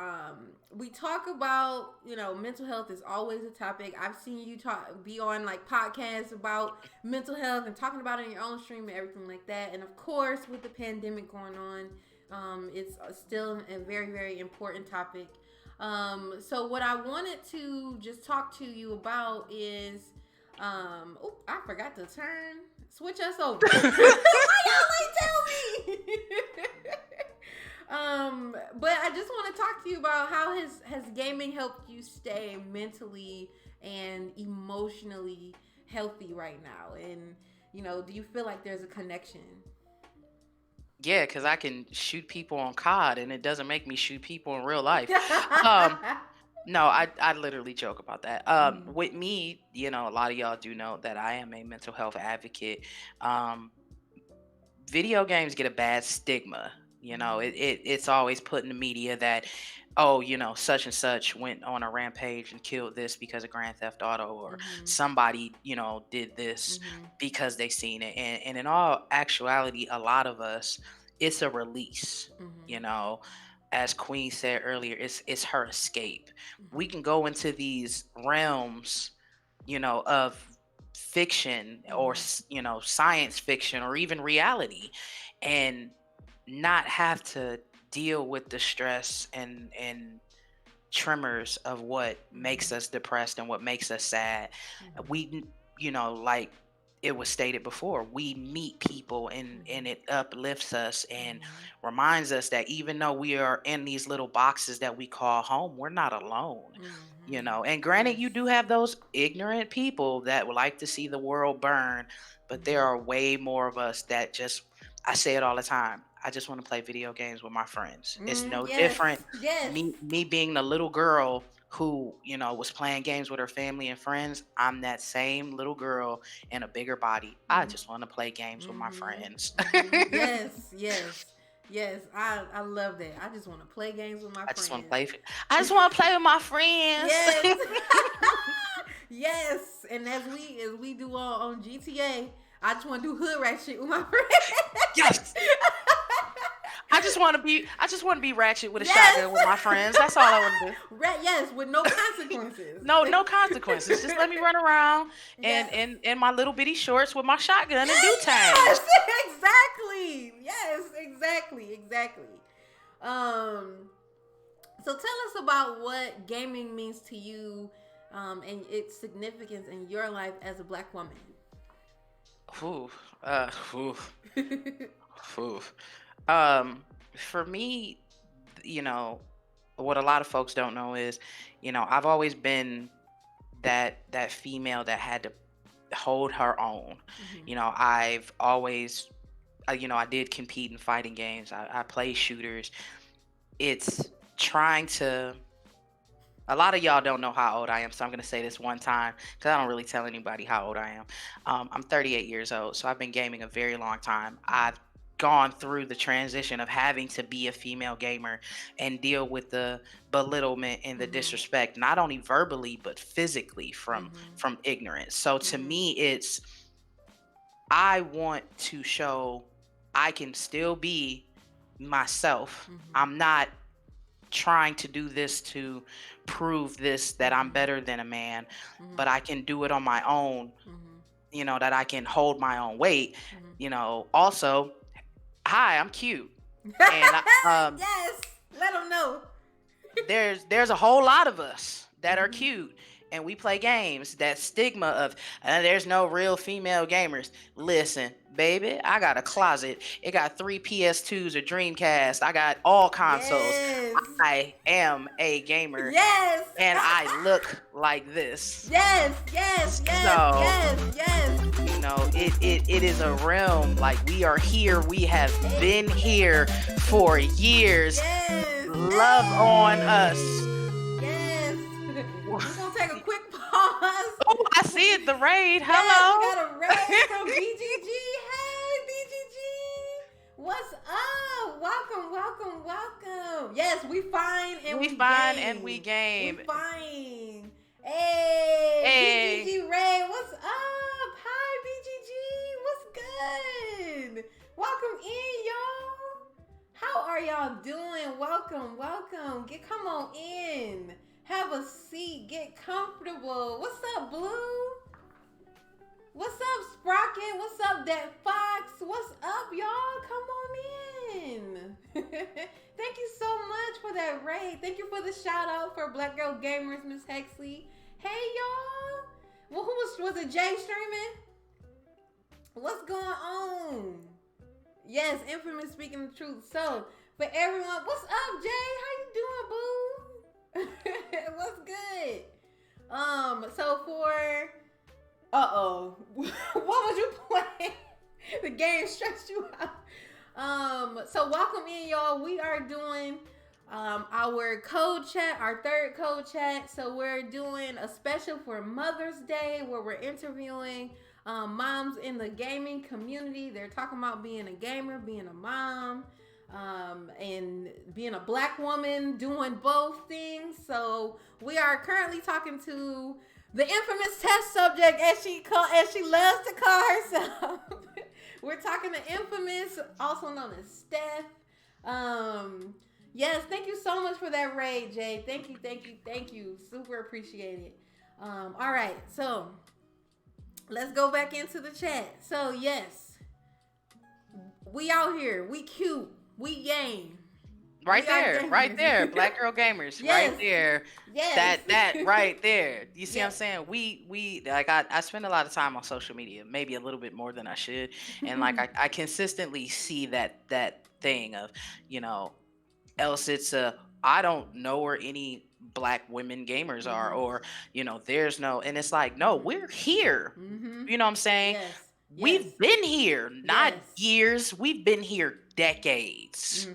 Speaker 1: we talk about, mental health is always a topic. I've seen you be on like podcasts about mental health and talking about it in your own stream and everything like that. And of course, with the pandemic going on, it's still a very, very important topic. So what I wanted to just talk to you about is, I forgot to switch us over. Why y'all ain't tell me? But I just want to talk to you about how has gaming helped you stay mentally and emotionally healthy right now, and do you feel like there's a connection?
Speaker 5: Yeah, because I can shoot people on COD and it doesn't make me shoot people in real life. No, I literally joke about that. With me, a lot of y'all do know that I am a mental health advocate. Video games get a bad stigma You know, it's always put in the media that, oh, you know, such and such went on a rampage and killed this because of Grand Theft Auto, or somebody, you know, did this because they seen it. And in all actuality, a lot of us, it's a release, you know. As Queen said earlier, it's her escape. We can go into these realms, you know, of fiction or, you know, science fiction or even reality, and not have to deal with the stress and tremors of what makes us depressed and what makes us sad. We, you know, like it was stated before, we meet people and it uplifts us and reminds us that even though we are in these little boxes that we call home, we're not alone. You know, and granted, you do have those ignorant people that would like to see the world burn, but there are way more of us that just, I say it all the time, I just want to play video games with my friends. It's no different. Me being the little girl who, you know, was playing games with her family and friends. I'm that same little girl in a bigger body. I just want to play games with my friends.
Speaker 1: Yes, I love that. I just want to play games with my friends.
Speaker 5: I just want to play with my friends.
Speaker 1: Yes. Yes. And as we do on GTA, I just want to do hood rat shit with my friends.
Speaker 5: Yes. I just want to be ratchet with a shotgun with my friends. That's all I want to do.
Speaker 1: Yes, with no consequences.
Speaker 5: No consequences. Just let me run around and in my little bitty shorts with my shotgun and do time.
Speaker 1: Yes, exactly. Yes, exactly. So tell us about what gaming means to you, and its significance in your life as a Black woman.
Speaker 5: For me, you know, what a lot of folks don't know is, you know, I've always been that female that had to hold her own. You know, I've always, you know, I did compete in fighting games. I play shooters. It's trying to. A lot of y'all don't know how old I am, so I'm going to say this one time because I don't really tell anybody how old I am. I'm 38 years old, so I've been gaming a very long time. I've gone through the transition of having to be a female gamer and deal with the belittlement and the disrespect, not only verbally but physically from ignorance. So to me, it's, I want to show I can still be myself. I'm not trying to do this to prove this, that I'm better than a man, but I can do it on my own, you know, that I can hold my own weight, you know. Also, hi, I'm cute. And
Speaker 1: yes, let them know.
Speaker 5: there's a whole lot of us that are cute and we play games. That stigma of there's no real female gamers. Listen, baby, I got a closet. It got 3 PS2s, a Dreamcast. I got all consoles.
Speaker 1: Yes.
Speaker 5: I am a gamer.
Speaker 1: Yes.
Speaker 5: And I look like this.
Speaker 1: Yes.
Speaker 5: You know, it is a realm. Like, we are here. We have been here for years.
Speaker 1: Yes.
Speaker 5: Love on us.
Speaker 1: Yes. We're gonna take a quick pause.
Speaker 5: Oh, I see it. The raid.
Speaker 1: Yes,
Speaker 5: Hello.
Speaker 1: we got a raid from BGG. Hey, BGG. What's up? Welcome. Yes, we fine and we game. We fine. Hey, BGG Ray, what's up? Hi, BGG. What's good? Welcome in, y'all. How are y'all doing? Welcome. Come on in. Have a seat. Get comfortable. What's up, Blue? What's up, Sprocket? What's up, that Fox? What's up, y'all? Come on in. Thank you so much for that raid. Thank you for the shout out for Black Girl Gamers, Miss Hexley. Hey, y'all. Well, who was it Jay streaming? What's going on? Yes, Infamous speaking the truth. So, for everyone, what's up, Jay? How you doing, boo? What's good? So for what was you playing? The game stressed you out. So welcome in, y'all. We are doing our code chat, our third code chat. So we're doing a special for Mother's Day where we're interviewing moms in the gaming community. They're talking about being a gamer, being a mom. and being a black woman doing both things. So we are currently talking to the infamous test subject, as she loves to call herself. We're talking to infamous, also known as Steph. Yes, thank you so much for that raid, Jay. Thank you. Super appreciate it. All right, so let's go back into the chat. So yes, we out here, we cute, we game.
Speaker 5: Right there, Black Girl Gamers,
Speaker 1: yes.
Speaker 5: right there.
Speaker 1: Yes.
Speaker 5: That right there. You see
Speaker 1: yes.
Speaker 5: what I'm saying? We like I spend a lot of time on social media, maybe a little bit more than I should, and like I consistently see that thing of, else it's I don't know where any black women gamers are, or there's no, and it's like, no, we're here. You know what I'm saying?
Speaker 1: Yes.
Speaker 5: We've been here, not years. We've been here decades.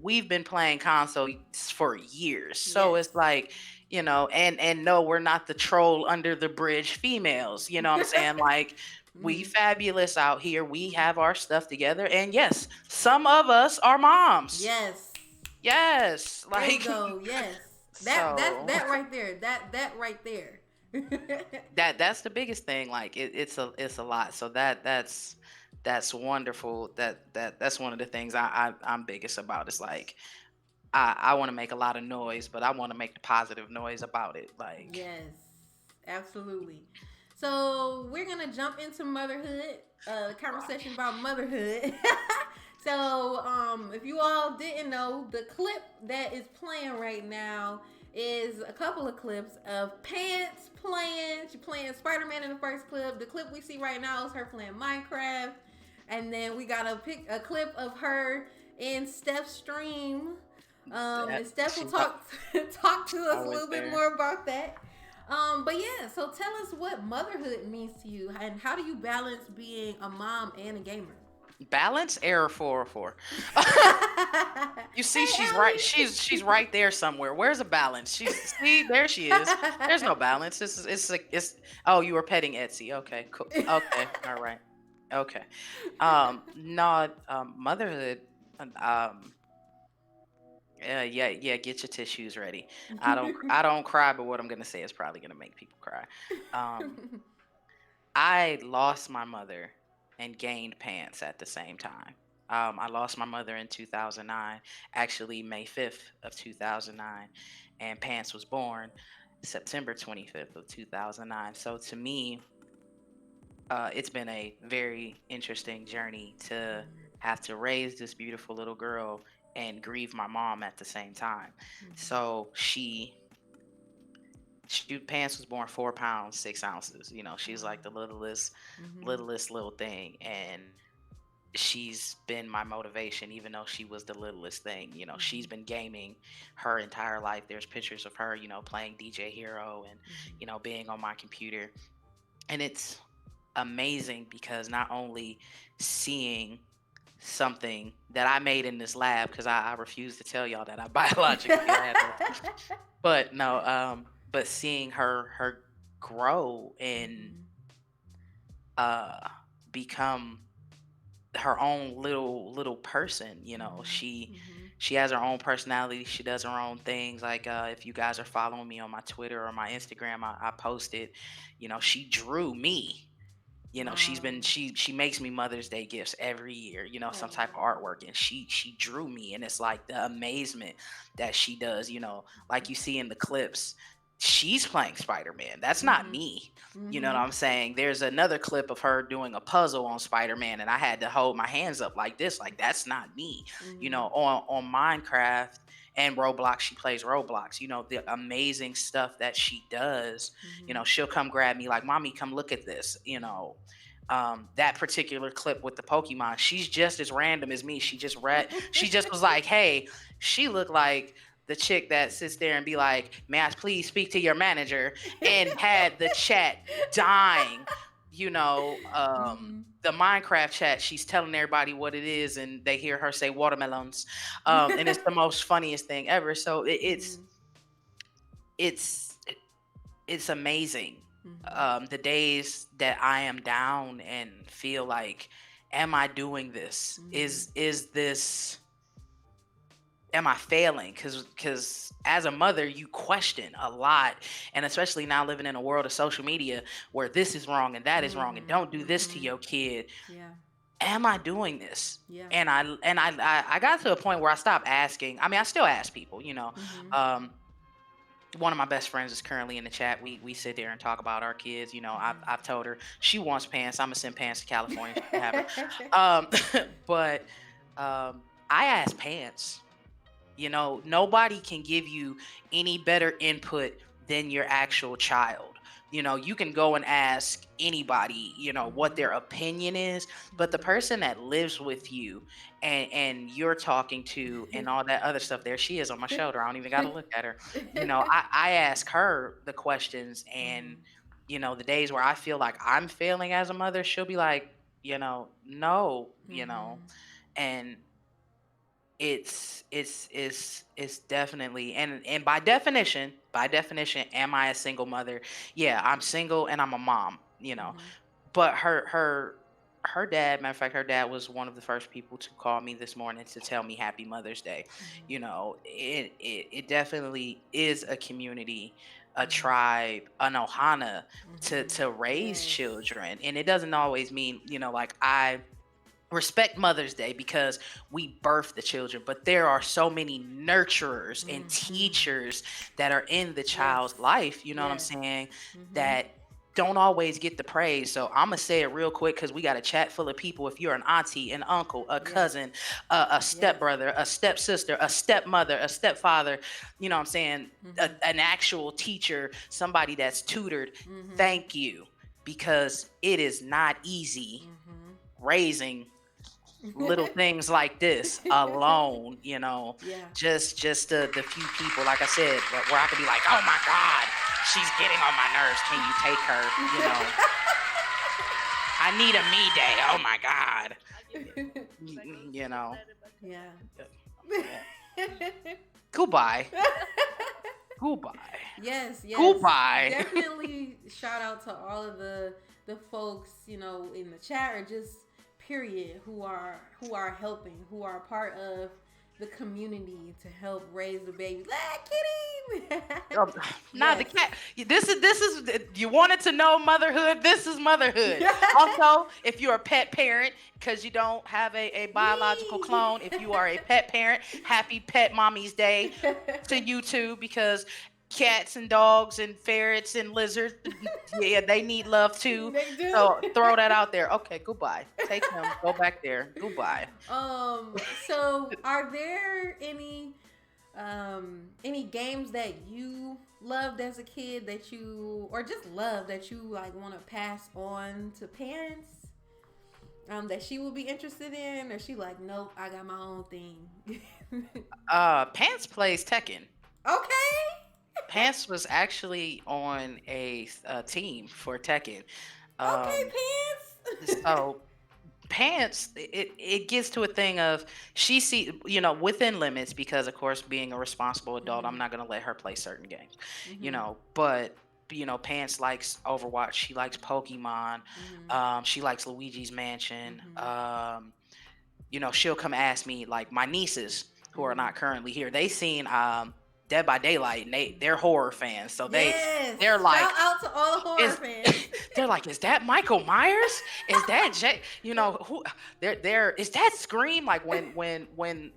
Speaker 5: We've been playing consoles for years. So it's like, and no, we're not the troll under the bridge females. You know what I'm saying? Like, we fabulous out here. We have our stuff together. And yes, some of us are moms. Yes. Like,
Speaker 1: there you go. Yes. That right there. That right there.
Speaker 5: that's the biggest thing. Like, it's a lot. So that's wonderful. That's one of the things I'm biggest about. It's like, I want to make a lot of noise, but I want to make the positive noise about it. Like,
Speaker 1: yes, absolutely. So we're gonna jump into motherhood, conversation about motherhood. So if you all didn't know, the clip that is playing right now is a couple of clips of Pants playing. She's playing Spider-Man in the first clip. The clip we see right now is her playing Minecraft. And then we got a clip of her in Steph's stream. And Steph will talk to us a little bit more about that. But yeah, so tell us what motherhood means to you, and how do you balance being a mom and a gamer?
Speaker 5: Balance, error 404. You see, she's right. She's right there somewhere. Where's a balance? See, there she is. There's no balance. It's oh, you were petting Etsy. Okay, cool. Okay, all right. Okay. Motherhood. Yeah. Get your tissues ready. I don't cry, but what I'm gonna say is probably gonna make people cry. I lost my mother and gained Pants at the same time. I lost my mother in 2009, actually May 5th of 2009, and Pants was born September 25th of 2009. So to me, it's been a very interesting journey to have to raise this beautiful little girl and grieve my mom at the same time. So Pants was born 4 pounds 6 ounces. She's like the littlest little thing, and she's been my motivation, even though she was the littlest thing. She's been gaming her entire life. There's pictures of her, playing DJ Hero and being on my computer, and it's amazing because not only seeing something that I made in this lab, because I refuse to tell y'all that I biologically had her, but seeing her grow and become her own little person. She has her own personality. She does her own things. Like, if you guys are following me on my Twitter or my Instagram, I posted, she drew me. She makes me Mother's Day gifts every year, some type of artwork, and she drew me, and it's like the amazement that she does, like you see in the clips. She's playing Spider-Man. That's not me. You know what I'm saying? There's another clip of her doing a puzzle on Spider-Man, and I had to hold my hands up like this. Like, that's not me. On Minecraft and Roblox, she plays Roblox. The amazing stuff that she does. She'll come grab me like, "Mommy, come look at this." That particular clip with the Pokemon, she's just as random as me. She just was like, "Hey," she looked like the chick that sits there and be like, "May I please speak to your manager?" and had the chat dying. The Minecraft chat, she's telling everybody what it is, and they hear her say watermelons, and it's the most funniest thing ever. So it's amazing. The days that I am down and feel like, am I doing this? Is this am I failing? Because as a mother, you question a lot, and especially now living in a world of social media where this is wrong and that is wrong, and don't do this to your kid.
Speaker 1: Yeah.
Speaker 5: Am I doing this?
Speaker 1: Yeah.
Speaker 5: And I got to a point where I stopped asking. I mean, I still ask people, one of my best friends is currently in the chat. We sit there and talk about our kids. I've told her she wants pants. I'm gonna send pants to California. She can have her. But I ask pants. Nobody can give you any better input than your actual child. You can go and ask anybody, what their opinion is, but the person that lives with you and you're talking to and all that other stuff, there she is on my shoulder. I don't even got to look at her. I ask her the questions, and, the days where I feel like I'm failing as a mother, she'll be like, no, and it's definitely, and by definition, am I a single mother? Yeah, I'm single and I'm a mom, but her dad, matter of fact, her dad was one of the first people to call me this morning to tell me happy Mother's Day. It definitely is a community, a tribe, an ohana to raise children, and it doesn't always mean, like, I respect Mother's Day because we birth the children, but there are so many nurturers and teachers that are in the child's life, what I'm saying, that don't always get the praise. So I'm gonna say it real quick because we got a chat full of people. If you're an auntie, an uncle, a cousin, a stepbrother, a stepsister, a stepmother, a stepfather, what I'm saying, an actual teacher, somebody that's tutored, thank you, because it is not easy raising little things like this alone, just the few people, like I said, where I could be like, oh my God, she's getting on my nerves, can you take her? I need a me day, oh my God. Goodbye.
Speaker 1: Yes.
Speaker 5: Goodbye.
Speaker 1: Definitely shout out to all of the folks, in the chat, or just period, who are helping, who are part of the community to help raise the babies. Kitty.
Speaker 5: The cat. This is you wanted to know motherhood. This is motherhood. Also, if you're a pet parent, because you don't have a biological clone, if you are a pet parent, happy Pet Mommies Day to you too, because cats and dogs and ferrets and lizards, they need love too.
Speaker 1: They do.
Speaker 5: So throw that out there. Okay, goodbye. Take him. Go back there. Goodbye.
Speaker 1: So are there any games that you loved as a kid that you like want to pass on to parents? That she will be interested in, or she like, nope, I got my own thing.
Speaker 5: Pants plays Tekken.
Speaker 1: Okay.
Speaker 5: Pants was actually on a team for Tekken.
Speaker 1: Okay, Pants.
Speaker 5: So Pants, it gets to a thing of she see, within limits, because of course being a responsible adult, I'm not gonna let her play certain games, but Pants likes Overwatch, she likes Pokemon, she likes Luigi's Mansion, she'll come ask me, like my nieces who are not currently here, they seen Dead by Daylight, and they're horror fans, so they're like,
Speaker 1: shout out to all the horror fans.
Speaker 5: They're like, is that Michael Myers? Is that who? Is that Scream? Like when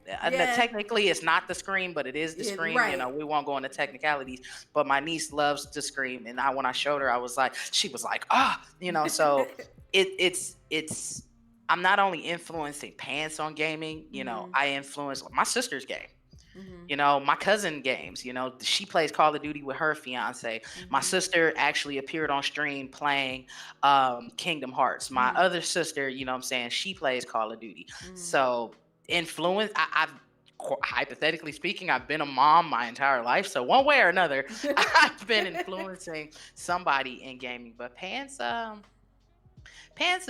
Speaker 5: technically it's not the Scream, but it is the Scream.
Speaker 1: Right.
Speaker 5: We won't go into technicalities, but my niece loves the Scream, and when I showed her, she was like, so it's. I'm not only influencing Pants on gaming, I influence my sister's game. My cousin games, she plays Call of Duty with her fiance. My sister actually appeared on stream playing Kingdom Hearts. My other sister, she plays Call of Duty. So influence, I've hypothetically speaking, I've been a mom my entire life. So one way or another, I've been influencing somebody in gaming. But Pants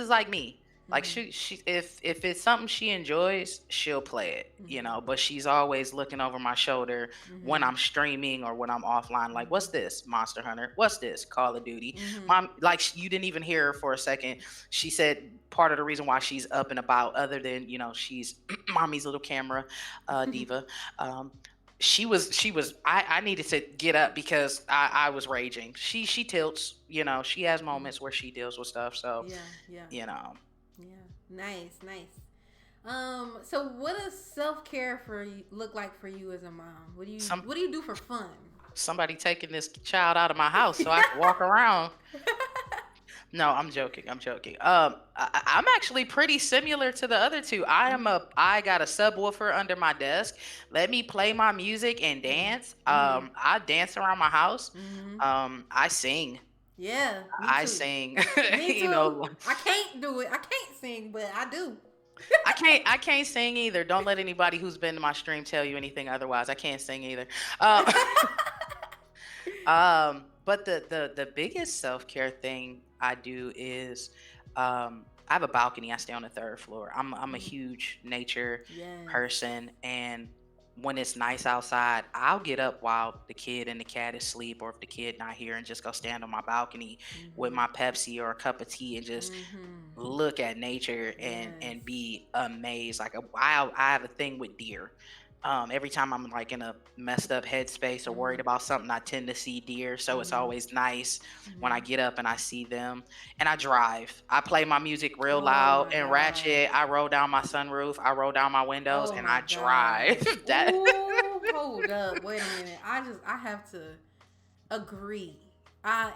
Speaker 5: is like me. Like she if it's something she enjoys, she'll play it, you know, but she's always looking over my shoulder when I'm streaming or when I'm offline. Like, what's this? Monster Hunter. What's this? Call of Duty. Mom, like you didn't even hear her for a second. She said part of the reason why she's up and about, other than, you know, she's mommy's little camera diva. I needed to get up because I was raging. She tilts, you know, she has moments where she deals with stuff. So you know.
Speaker 1: Yeah. Nice. So what does self-care for you look like for you as a mom? What do you do for fun?
Speaker 5: Somebody taking this child out of my house so I can walk around. No, I'm joking. I'm actually pretty similar to the other two. I got a subwoofer under my desk. Let me play my music and dance. I dance around my house. I sing.
Speaker 1: Yeah,
Speaker 5: I sing.
Speaker 1: Me too.
Speaker 5: You know,
Speaker 1: I can't do it. I can't sing, but I do.
Speaker 5: I can't sing either. Don't let anybody who's been to my stream tell you anything otherwise. I can't sing either. But the biggest self-care thing I do is I have a balcony. I stay on the third floor. I'm a huge nature person, and when it's nice outside, I'll get up while the kid and the cat is asleep, or if the kid not here, and just go stand on my balcony with my Pepsi or a cup of tea and just look at nature and be amazed. Like I have a thing with deer. Every time I'm like in a messed up headspace or worried about something, I tend to see deer. So it's always nice when I get up and I see them. And I drive. I play my music real loud and ratchet. I roll down my sunroof. I roll down my windows and I drive.
Speaker 1: Ooh, hold up. Wait a minute. I have to agree.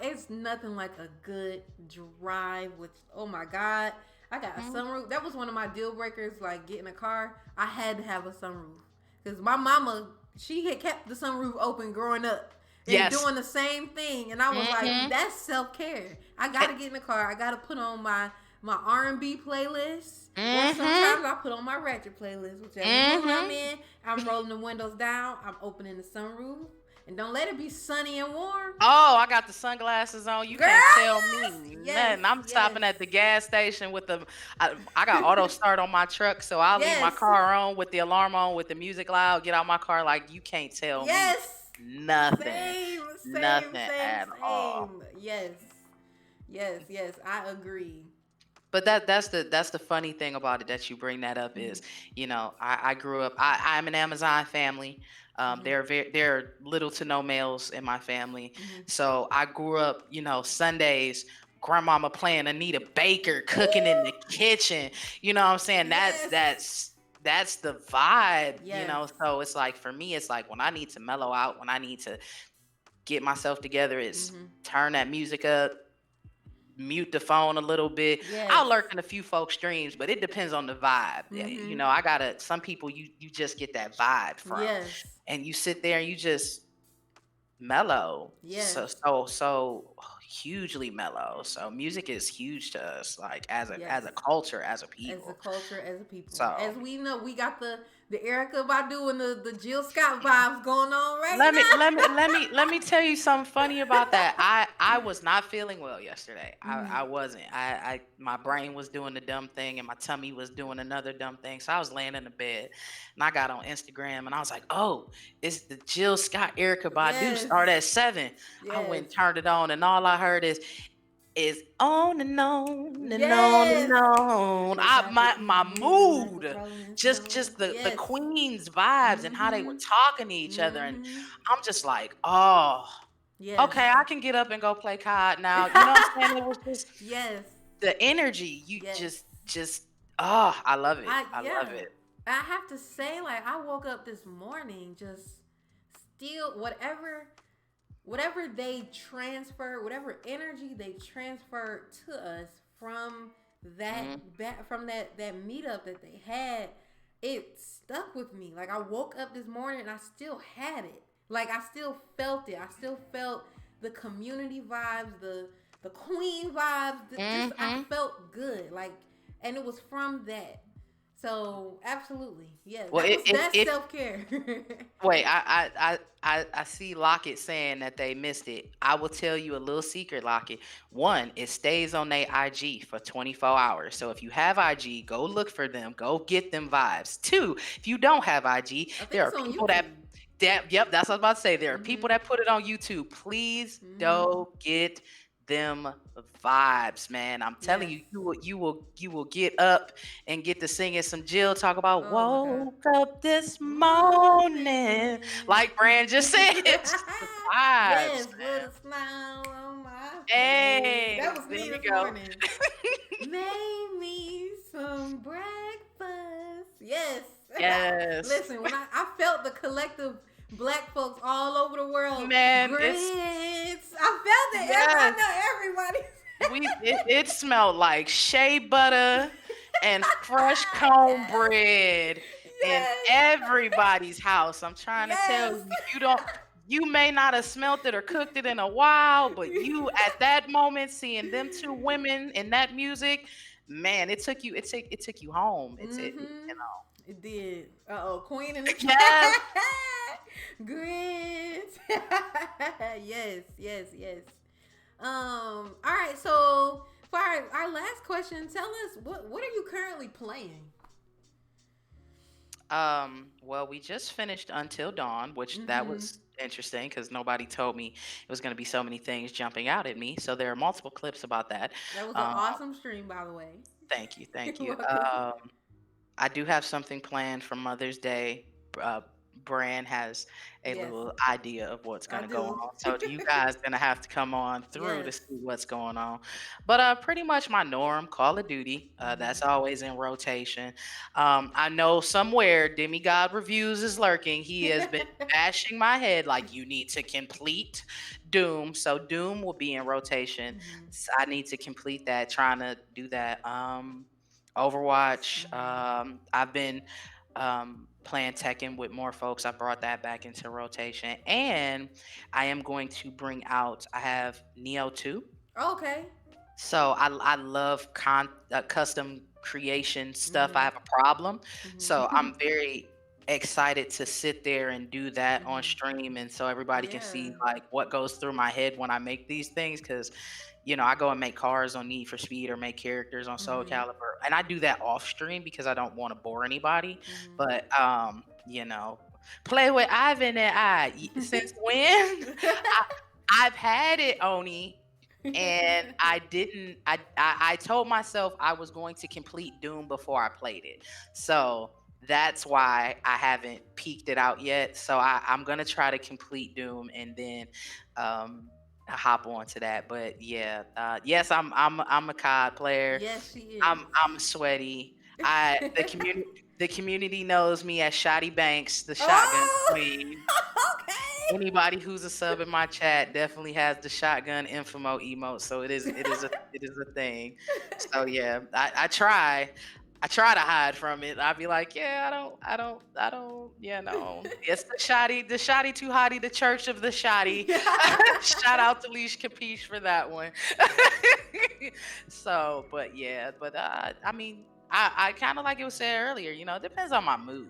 Speaker 1: It's nothing like a good drive with, oh my God. I got a sunroof. That was one of my deal breakers, like getting a car. I had to have a sunroof. Because my mama, she had kept the sunroof open growing up and doing the same thing. And I was like, that's self-care. I got to get in the car. I got to put on my R&B playlist. Or sometimes I put on my ratchet playlist, whichever mood I'm in. I'm rolling the windows down. I'm opening the sunroof. And don't let it be sunny and warm.
Speaker 5: Oh, I got the sunglasses on. You can't tell me nothing. I'm stopping at the gas station with I got auto start on my truck, so I'll leave my car on with the alarm on, with the music loud, get out my car, like you can't tell me nothing. Nothing at all.
Speaker 1: Yes, I agree.
Speaker 5: But that's the funny thing about it, that you bring that up, is, you know, I grew up, I'm an Amazon family. There are little to no males in my family. So I grew up, you know, Sundays, grandmama playing Anita Baker, cooking in the kitchen. You know what I'm saying? That's the vibe, you know? So it's like, for me, it's like when I need to mellow out, when I need to get myself together, it's turn that music up, mute the phone a little bit. I'll lurk in a few folks' streams, but it depends on the vibe. You know, some people you just get that vibe from. And you sit there and you just mellow. So hugely mellow. So music is huge to us, like as a culture, as a people. So
Speaker 1: as we know, we got the Erykah Badu and the Jill Scott vibes going on right
Speaker 5: now. Let me tell you something funny about that. I was not feeling well yesterday. I wasn't. My brain was doing the dumb thing and my tummy was doing another dumb thing. So I was laying in the bed and I got on Instagram and I was like, oh, it's the Jill Scott Erykah Badu start at 7. I went and turned it on and all I heard is on and on and on and on. My mood, just the Queen's vibes and how they were talking to each other, and I'm just like, oh, okay, I can get up and go play COD now. You know what I'm saying? It was just the energy. You just I love it. I love it.
Speaker 1: I have to say, like, I woke up this morning just still whatever they transfer, whatever energy they transfer to us from that that meetup that they had, it stuck with me. Like, I woke up this morning and I still had it. Like, I still felt it. I still felt the community vibes, the queen vibes. I felt good. Like, and it was from that. So absolutely, yeah. Well, that's self-care.
Speaker 5: Wait, I see Lockett saying that they missed it. I will tell you a little secret, Lockett. One, it stays on their IG for 24 hours. So if you have IG, go look for them. Go get them vibes. Two, if you don't have IG,
Speaker 1: I think
Speaker 5: there are
Speaker 1: it's on
Speaker 5: people
Speaker 1: YouTube.
Speaker 5: yep, that's what I was about to say. There are people
Speaker 1: Mhm.
Speaker 5: that put it on YouTube. Please
Speaker 1: Mhm.
Speaker 5: don't get them vibes, man. I'm telling
Speaker 1: Yes.
Speaker 5: you, you will get up and get to singing some Jill talk about
Speaker 1: Oh my God.
Speaker 5: woke up this morning.
Speaker 1: Morning.
Speaker 5: Like Brand just said, it's the vibes,
Speaker 1: Yes, with
Speaker 5: man.
Speaker 1: a smile on my face. That
Speaker 5: Hey,
Speaker 1: was
Speaker 5: there
Speaker 1: me
Speaker 5: you
Speaker 1: this
Speaker 5: go.
Speaker 1: morning. Made me some breakfast. Yes.
Speaker 5: Yes,
Speaker 1: Listen, when I felt the collective black folks all over the world,
Speaker 5: man,
Speaker 1: grits.
Speaker 5: it's
Speaker 1: I felt it. I
Speaker 5: yes.
Speaker 1: know everybody.
Speaker 5: It smelled like shea butter and fresh cornbread in
Speaker 1: Yes.
Speaker 5: everybody's house. I'm trying to tell
Speaker 1: Yes.
Speaker 5: you, you may not have smelt it or cooked it in a while, but you at that moment seeing them two women in that music, man, it took you home.
Speaker 1: Mm-hmm. It did. Queen in the chat.
Speaker 5: Yes.
Speaker 1: Grits. Yes, yes, yes. All right, so for our last question, tell us what are you currently playing?
Speaker 5: Well, we just finished Until Dawn, which that
Speaker 1: Mm-hmm.
Speaker 5: was interesting because nobody told me it was going to be so many things jumping out at me. So there are multiple clips about that.
Speaker 1: That was an
Speaker 5: Um,
Speaker 1: awesome stream, by the way.
Speaker 5: thank you, thank
Speaker 1: You're
Speaker 5: you.
Speaker 1: welcome.
Speaker 5: I do have something planned for Mother's Day. Uh, Brand has a
Speaker 1: Yes,
Speaker 5: little idea of what's
Speaker 1: I
Speaker 5: going to go
Speaker 1: do.
Speaker 5: on. So you guys going to have to come on through to
Speaker 1: Yes.
Speaker 5: see what's going on. But pretty much my norm, Call of Duty. That's
Speaker 1: Mm-hmm.
Speaker 5: always in rotation. I know somewhere Demigod Reviews is lurking. He has been bashing my head like you need to complete Doom. So Doom will be in rotation.
Speaker 1: Mm-hmm.
Speaker 5: So I need to complete that, trying to do that. Overwatch. I've been playing Tekken with more folks. I brought that back into rotation, and I am going to bring out. I have Neo 2.
Speaker 1: Okay.
Speaker 5: So I love custom creation stuff. I
Speaker 1: Mm-hmm.
Speaker 5: have a problem, so
Speaker 1: Mm-hmm.
Speaker 5: I'm very excited to sit there and do that on
Speaker 1: Mm-hmm.
Speaker 5: stream, and so everybody can
Speaker 1: Yeah.
Speaker 5: see like what goes through my head when I make these things. Because I go and make cars on Need for Speed or make characters on Soul
Speaker 1: Mm-hmm.
Speaker 5: Calibur, and I do that off stream because I don't want to bore anybody. But play with Ivan and I. Since when? I've had it, Oni, and I didn't. I told myself I was going to complete Doom before I played it, so that's why I haven't peeked it out yet. So I'm gonna try to complete Doom and then hop on to that. But yeah, yes, I'm a COD player.
Speaker 1: Yes, she is.
Speaker 5: I'm sweaty. The community knows me as Shotty Banks, the shotgun
Speaker 1: Oh,
Speaker 5: queen.
Speaker 1: okay.
Speaker 5: Anybody who's a sub in my chat definitely has the shotgun infamo emote, so it is a thing. So yeah, I try to hide from it. I'd be like, yeah, I don't, no. It's the shoddy too hottie, the church of the shoddy. Shout out to Leash Capiche for that one. So, but yeah, but I mean, I kind of like it was said earlier, it depends on my mood.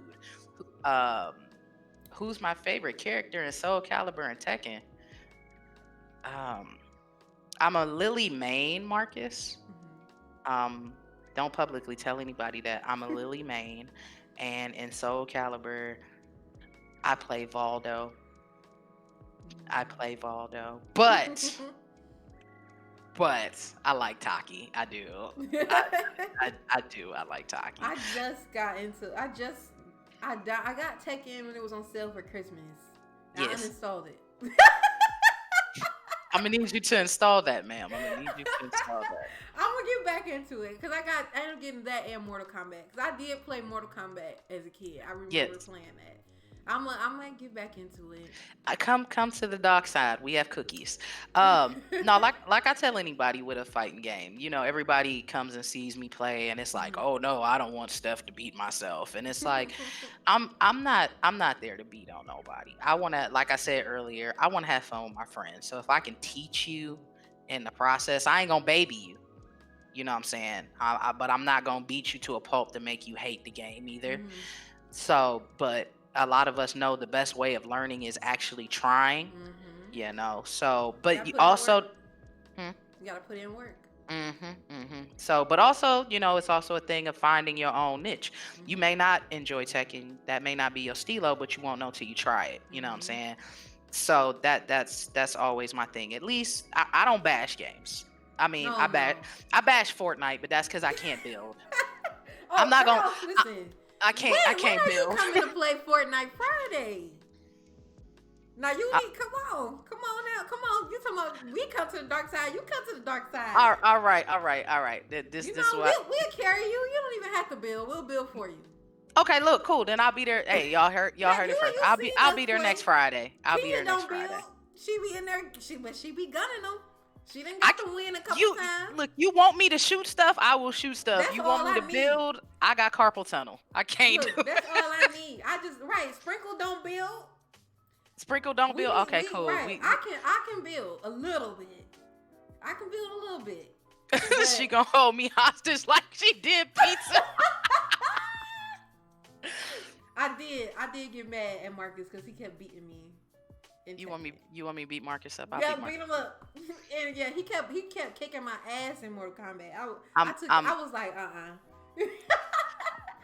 Speaker 5: Um, who's my favorite character in Soul Calibur and Tekken? Um, I'm a Lily main, Marcus. Don't publicly tell anybody that I'm a Lily main, and in Soul Calibur, I play Valdo. But I like Taki. I do. I do. I like Taki.
Speaker 1: I just got into. I got Tekken when it was on sale for Christmas. I
Speaker 5: Yes.
Speaker 1: uninstalled it.
Speaker 5: I'm gonna need you to install that, ma'am. I'm gonna need you to install that.
Speaker 1: I'm gonna get back into it because I ended up getting that and Mortal Kombat because I did play Mortal Kombat as a kid. I remember
Speaker 5: Yes.
Speaker 1: playing that. I'm gonna get back into it.
Speaker 5: I come to the dark side. We have cookies. No, like I tell anybody with a fighting game, everybody comes and sees me play, and it's like, oh no, I don't want Steph to beat myself, and it's like, I'm not there to beat on nobody. I want to, like I said earlier, I want to have fun with my friends. So if I can teach you in the process, I ain't gonna baby you. You know what I'm saying? But I'm not gonna beat you to a pulp to make you hate the game either. So, but a lot of us know the best way of learning is actually trying, so, but also,
Speaker 1: you gotta put in work.
Speaker 5: So, but also, it's also a thing of finding your own niche. You may not enjoy teching, that may not be your stilo, but you won't know till you try it. You know what I'm saying? So that's always my thing. At least I don't bash games. I mean, I bash Fortnite, but that's because I can't build. I'm not gonna
Speaker 1: listen.
Speaker 5: I can't build.
Speaker 1: When are you coming to play Fortnite Friday? Now you need come on now, come on. You talking about we come to the dark side, you come to the dark side.
Speaker 5: All right. This
Speaker 1: we'll carry you. You don't even have to build. We'll build for you.
Speaker 5: Okay, look, cool. Then I'll be there. Hey, y'all heard it first. I'll be there next Friday. I'll be there next Friday.
Speaker 1: She be in there. She be gunning them. She didn't got to win a couple times.
Speaker 5: Look, you want me to shoot stuff? I will shoot stuff.
Speaker 1: That's
Speaker 5: you want me to build? I got carpal tunnel. I can't do
Speaker 1: that's all I need. Sprinkle don't build.
Speaker 5: Sprinkle don't build. Okay, cool.
Speaker 1: Right. I can build a little bit. I can build a little bit.
Speaker 5: She gonna hold me hostage like she did pizza.
Speaker 1: I did get mad at Marcus because he kept beating me.
Speaker 5: You want me to beat Marcus up?
Speaker 1: Yeah, beat him up. And yeah, he kept kicking my ass in Mortal Kombat. I was like,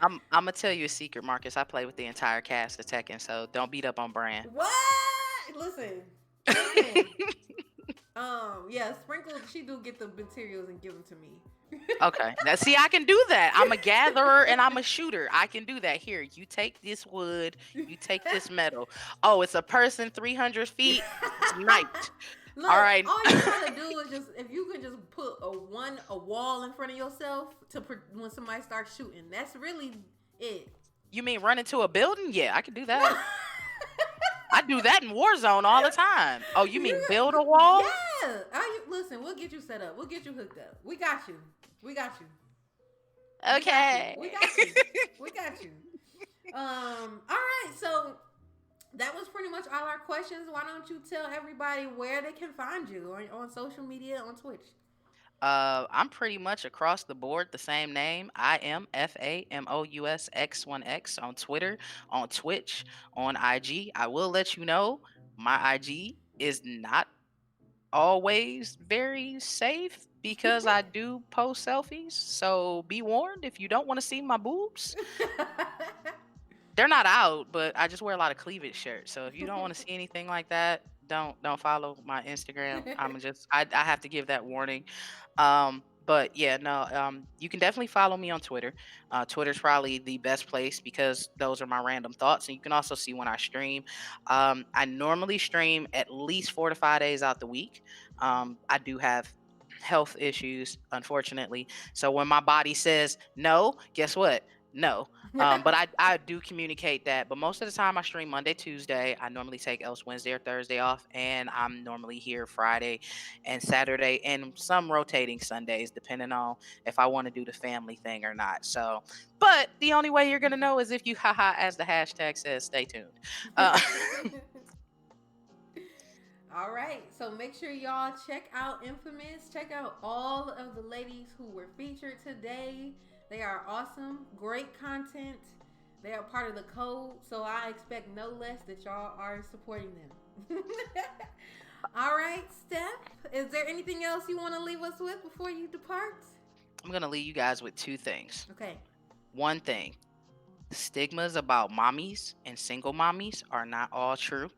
Speaker 5: I'm gonna tell you a secret, Marcus. I play with the entire cast of Tekken, so don't beat up on Brand.
Speaker 1: What? Listen. Yeah, Sprinkle. She do get the materials and give them to me.
Speaker 5: Okay. Now, see, I can do that. I'm a gatherer and I'm a shooter. I can do that. Here, you take this wood. You take this metal. Oh, it's a person 300 feet. Sniped.
Speaker 1: Look,
Speaker 5: all right.
Speaker 1: All you gotta do is if you can just put a wall in front of yourself when somebody starts shooting. That's really it.
Speaker 5: You mean run into a building? Yeah, I can do that. I do that in Warzone all the time. Oh, you mean build a wall?
Speaker 1: Yeah. Listen, we'll get you set up. We'll get you hooked up. We got you.
Speaker 5: Okay.
Speaker 1: We got you. All right. So that was pretty much all our questions. Why don't you tell everybody where they can find you on social media, on Twitch?
Speaker 5: I'm pretty much across the board the same name. I am FAMOUSX1X on Twitter, on Twitch, on IG. I will let you know my IG is not always very safe because I do post selfies. So be warned if you don't want to see my boobs. They're not out, but I just wear a lot of cleavage shirts. So if you don't want to see anything like that, don't follow my Instagram. I have to give that warning. But yeah, no, you can definitely follow me on Twitter. Twitter's probably the best place because those are my random thoughts. And you can also see when I stream. I normally stream at least 4 to 5 days out the week. I do have health issues, unfortunately. So when my body says no, guess what? No. But I do communicate that. But most of the time I stream Monday, Tuesday. I normally take else Wednesday or Thursday off. And I'm normally here Friday and Saturday and some rotating Sundays, depending on if I want to do the family thing or not. So, but the only way you're going to know is if you haha, as the hashtag says, stay tuned.
Speaker 1: All right. So make sure y'all check out Infamous. Check out all of the ladies who were featured today. They are awesome, great content. They are part of the code, so I expect no less that y'all are supporting them. All right, Steph, is there anything else you want to leave us with before you depart?
Speaker 5: I'm going to leave you guys with 2 things.
Speaker 1: Okay.
Speaker 5: One thing, the stigmas about mommies and single mommies are not all true.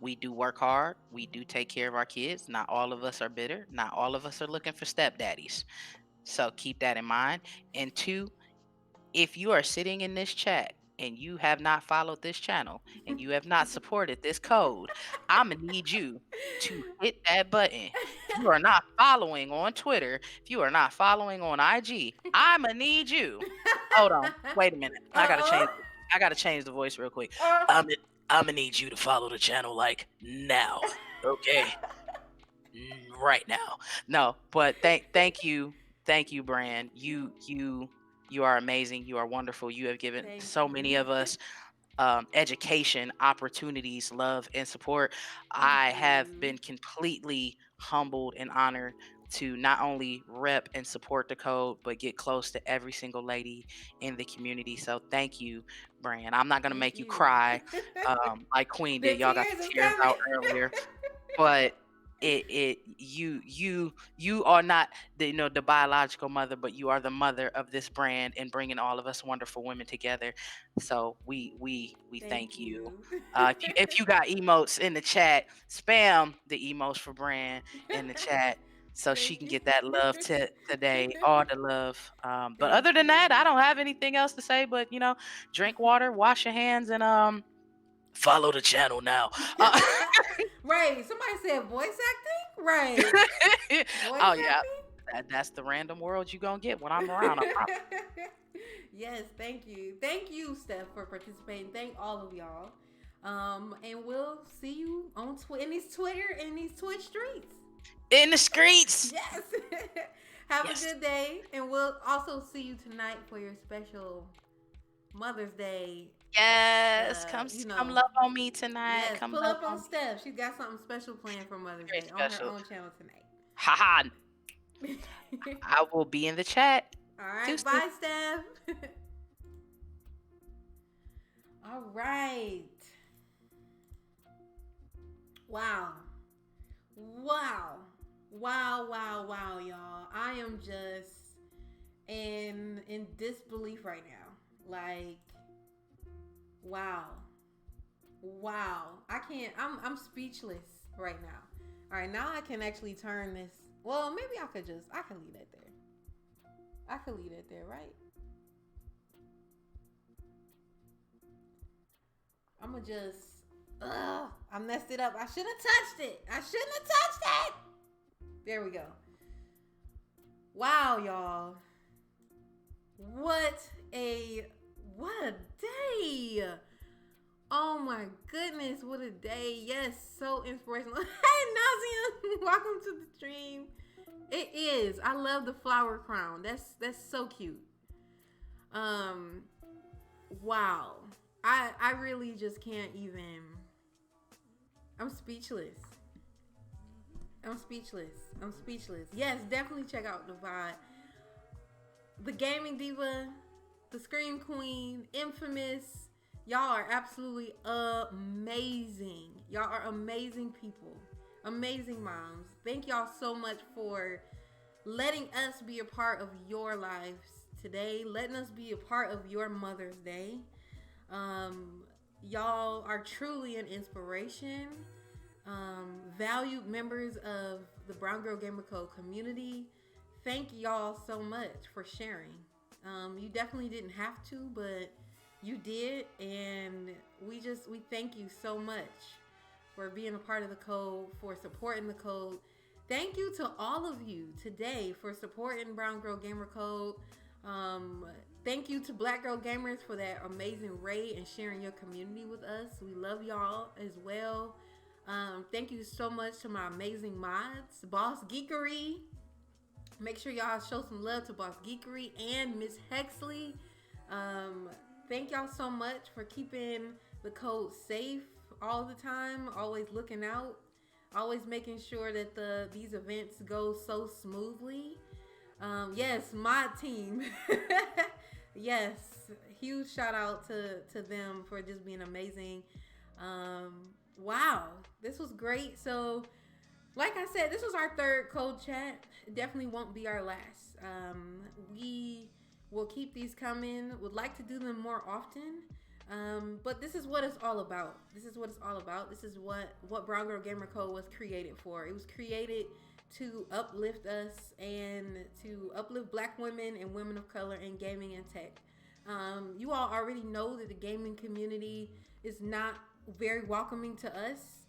Speaker 5: We do work hard. We do take care of our kids. Not all of us are bitter. Not all of us are looking for stepdaddies. So keep that in mind. And 2, if you are sitting in this chat and you have not followed this channel and you have not supported this code, I'm going to need you to hit that button. If you are not following on Twitter, if you are not following on IG, I'm going to need you. Hold on. Wait a minute. I got to change the voice real quick. I'm going to need you to follow the channel like now. Okay. Right now. No, but thank you. Thank you, Brand. You are amazing. You are wonderful. You have given so many of us education, opportunities, love, and support. I have been completely humbled and honored to not only rep and support the code, but get close to every single lady in the community. So thank you, Brand. I'm not gonna
Speaker 1: Thank
Speaker 5: make you
Speaker 1: you.
Speaker 5: cry like Queen
Speaker 1: The
Speaker 5: did. Y'all got
Speaker 1: tears
Speaker 5: the
Speaker 1: is
Speaker 5: tears out
Speaker 1: coming.
Speaker 5: earlier, but you are not the biological mother, but you are the mother of this brand and bringing all of us wonderful women together. So we thank you. If you got emotes in the chat, spam the emotes for Brand in the chat so she
Speaker 1: Thank
Speaker 5: can
Speaker 1: you.
Speaker 5: get that love today, all the love. But
Speaker 1: Thank
Speaker 5: other than that, I
Speaker 1: you.
Speaker 5: don't have anything else to say. But drink water, wash your hands, and follow the channel now.
Speaker 1: Right. Somebody said voice acting. Right. Voice
Speaker 5: Oh yeah,
Speaker 1: acting.
Speaker 5: that's the random world you gonna get when I'm around. I promise.
Speaker 1: Yes, thank you. Thank you, Steph, for participating. Thank all of y'all. And we'll see you on in these Twitter and these Twitch streets.
Speaker 5: In the streets.
Speaker 1: Yes. Have
Speaker 5: Yes.
Speaker 1: a good day. And we'll also see you tonight for your special Mother's Day.
Speaker 5: Yes, come love on me tonight.
Speaker 1: Yes,
Speaker 5: Come
Speaker 1: pull
Speaker 5: love
Speaker 1: up on
Speaker 5: me.
Speaker 1: Steph. She's got something special planned for Mother's
Speaker 5: Very
Speaker 1: Day on her
Speaker 5: special.
Speaker 1: own channel tonight.
Speaker 5: Haha. I will be in the chat.
Speaker 1: All right,
Speaker 5: Deuces.
Speaker 1: bye, Steph. All right. Wow. Wow. Wow, wow, wow, y'all. I am just in disbelief right now. Like, wow. Wow. I'm speechless right now. All right, now I can actually turn this. Well, maybe I can leave that there. I could leave that there, right? I'm gonna just, I messed it up. I should have touched it. I shouldn't have touched it. There we go. Wow, y'all. What a day. Oh my goodness, what a day. Yes, so inspirational. Hey, Nazian, welcome to the stream. It is. I love the flower crown. That's so cute. Wow. I really just can't even. I'm speechless. I'm speechless. Yes, definitely check out the VOD. The Gaming Diva, the Scream Queen, Infamous. Y'all are absolutely amazing. Y'all are amazing people. Amazing moms. Thank y'all so much for letting us be a part of your lives today. Letting us be a part of your Mother's Day. Y'all are truly an inspiration. Valued members of the Brown Girl Gamer Code community. Thank y'all so much for sharing. You definitely didn't have to, but you did, and we thank you so much for being a part of the code, for supporting the code. Thank you to all of you today for supporting Brown Girl Gamer Code. Thank you to Black Girl Gamers for that amazing raid and sharing your community with us. We love y'all as well. Thank you so much to my amazing mods, Boss Geekery. Make sure y'all show some love to Boss Geekery and Miss Hexley. Thank y'all so much for keeping the code safe all the time, always looking out, always making sure that these events go so smoothly. Yes, my team. Yes, huge shout out to them for just being amazing. Wow, this was great. So, like I said, this was our third code chat. It definitely won't be our last. We will keep these coming. Would like to do them more often. But this is what it's all about. This is what Brown Girl Gamer Code was created for. It was created to uplift us and to uplift Black women and women of color in gaming and tech. You all already know that the gaming community is not very welcoming to us.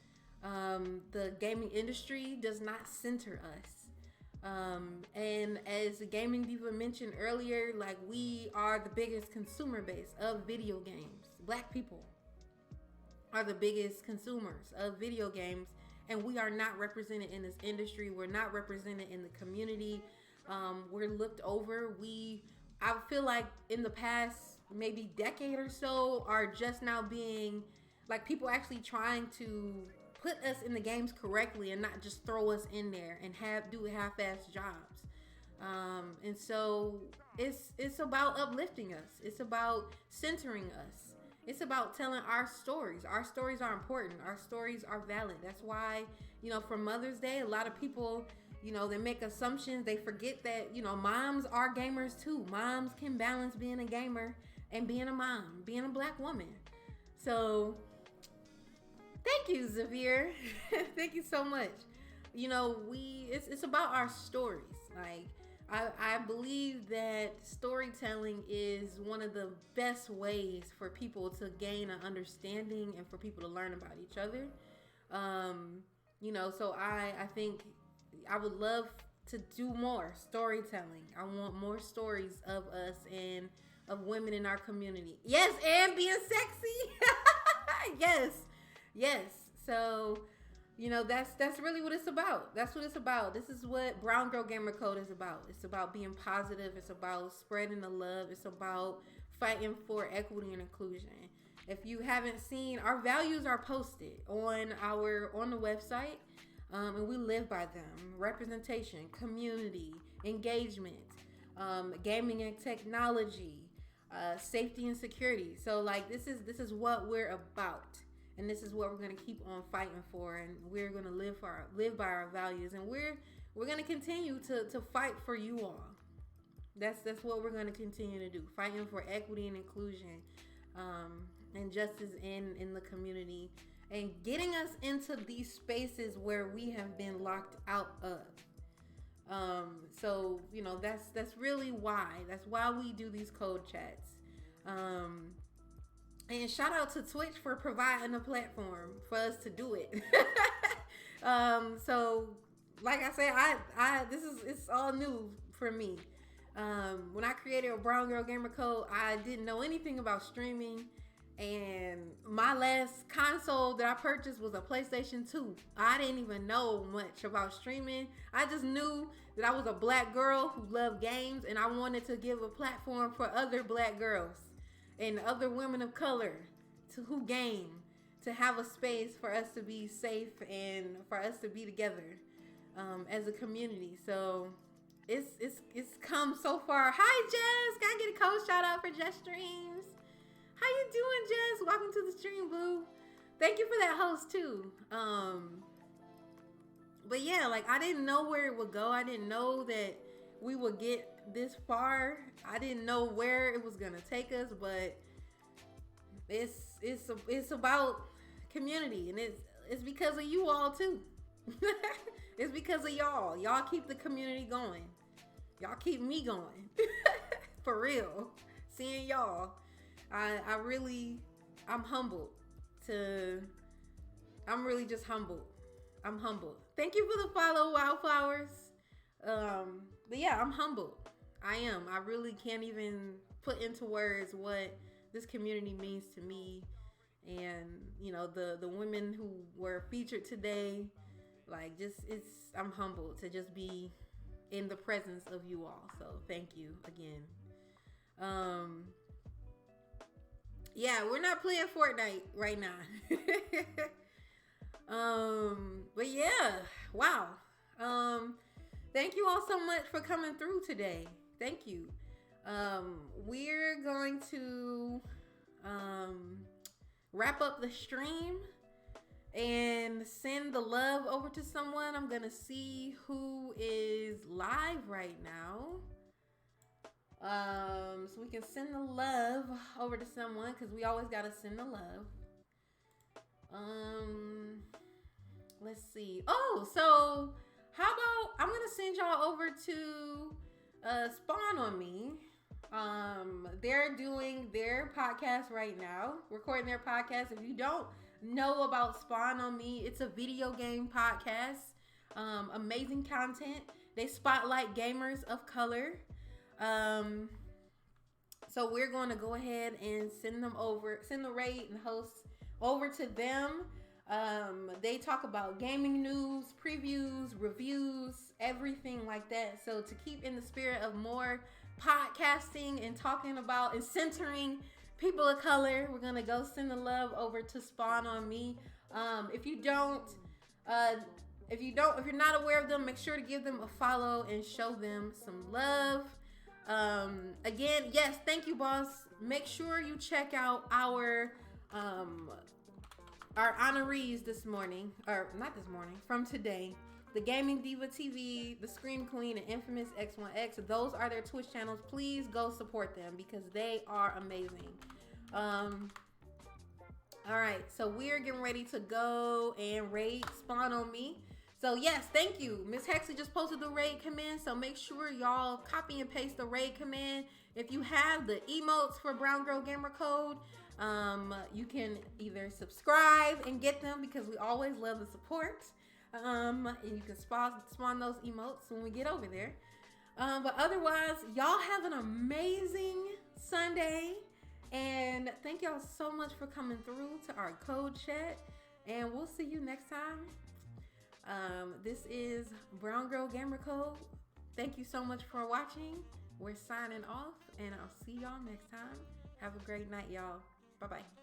Speaker 1: The gaming industry does not center us. And as the Gaming Diva mentioned earlier, like, we are the biggest consumer base of video games. Black people are the biggest consumers of video games, and we are not represented in this industry. We're not represented in the community. We're looked over. I feel like in the past maybe decade or so are just now being, like, people actually trying to put us in the games correctly and not just throw us in there and do half-ass jobs. And so it's about uplifting us. It's about centering us. It's about telling our stories. Our stories are important. Our stories are valid. That's why, for Mother's Day, a lot of people, they make assumptions. They forget that, moms are gamers too. Moms can balance being a gamer and being a mom, being a Black woman. So thank you, Javia. Thank you so much. It's about our stories. Like, I believe that storytelling is one of the best ways for people to gain an understanding and for people to learn about each other. So I think I would love to do more storytelling. I want more stories of us and of women in our community. Yes, and being sexy. Yes. So, that's really what it's about. That's what it's about. This is what Brown Girl Gamer Code is about. It's about being positive. It's about spreading the love. It's about fighting for equity and inclusion. If you haven't seen, our values are posted on the website, and we live by them: representation, community, engagement, gaming and technology, safety and security. So, like, this is what we're about. And this is what we're going to keep on fighting for, and we're going to live by our values, and we're going to continue to fight for you all. That's what we're going to continue to do, fighting for equity and inclusion, and justice in the community, and getting us into these spaces where we have been locked out of. So that's really why. That's why we do these code chats. And shout out to Twitch for providing a platform for us to do it. So like I said, it's all new for me. When I created a Brown Girl Gamer Code, I didn't know anything about streaming, and my last console that I purchased was a PlayStation 2. I didn't even know much about streaming. I just knew that I was a Black girl who loved games, and I wanted to give a platform for other Black girls and other women of color who game, to have a space for us to be safe and for us to be together as a community. So it's come so far. Hi, Jess. Can I get a code shout out for Jess Streams? How you doing, Jess? Welcome to the stream, boo. Thank you for that host too. But yeah, like, I didn't know where it would go. I didn't know that we would get this far. I didn't know where it was gonna take us, but it's about community, and it's because of you all too. It's because of y'all. Y'all keep the community going. Y'all keep me going. For real. Seeing y'all, I'm humbled. I'm really just humbled. I'm humbled. Thank you for the follow, Wildflowers. But yeah, I'm humbled. I am. I really can't even put into words what this community means to me. And, the women who were featured today, like, I'm humbled to just be in the presence of you all. So thank you again. Yeah, we're not playing Fortnite right now. But yeah, wow. Thank you all so much for coming through today. Thank you. We're going to wrap up the stream and send the love over to someone. I'm gonna see who is live right now. So we can send the love over to someone, because we always gotta send the love. Let's see. Oh, so how about I'm gonna send y'all over to Spawn on Me. They're doing their podcast right now, recording their podcast. If you don't know about Spawn on Me, it's a video game podcast. Amazing content. They spotlight gamers of color. So we're going to go ahead and send the raid and host over to them. They talk about gaming news, previews, reviews, everything like that. So to keep in the spirit of more podcasting and talking about and centering people of color, we're going to go send the love over to Spawn on Me If you're not aware of them, make sure to give them a follow and show them some love. Again, yes, thank you, boss. Make sure you check out our honorees this morning, or not this morning, from today. The Gaming Diva TV, the Scream Queen, and Infamous X1X. Those are their Twitch channels. Please go support them because they are amazing. All right, so we're getting ready to go and raid Spawn on Me. So yes, thank you. Miss Hexley just posted the raid command, so make sure y'all copy and paste the raid command. If you have the emotes for Brown Girl Gamer Code, you can either subscribe and get them because we always love the support. And you can spawn those emotes when we get over there. But otherwise, y'all have an amazing Sunday. And thank y'all so much for coming through to our code chat. And we'll see you next time. This is Brown Girl Gamer Code. Thank you so much for watching. We're signing off, and I'll see y'all next time. Have a great night, y'all. Bye-bye.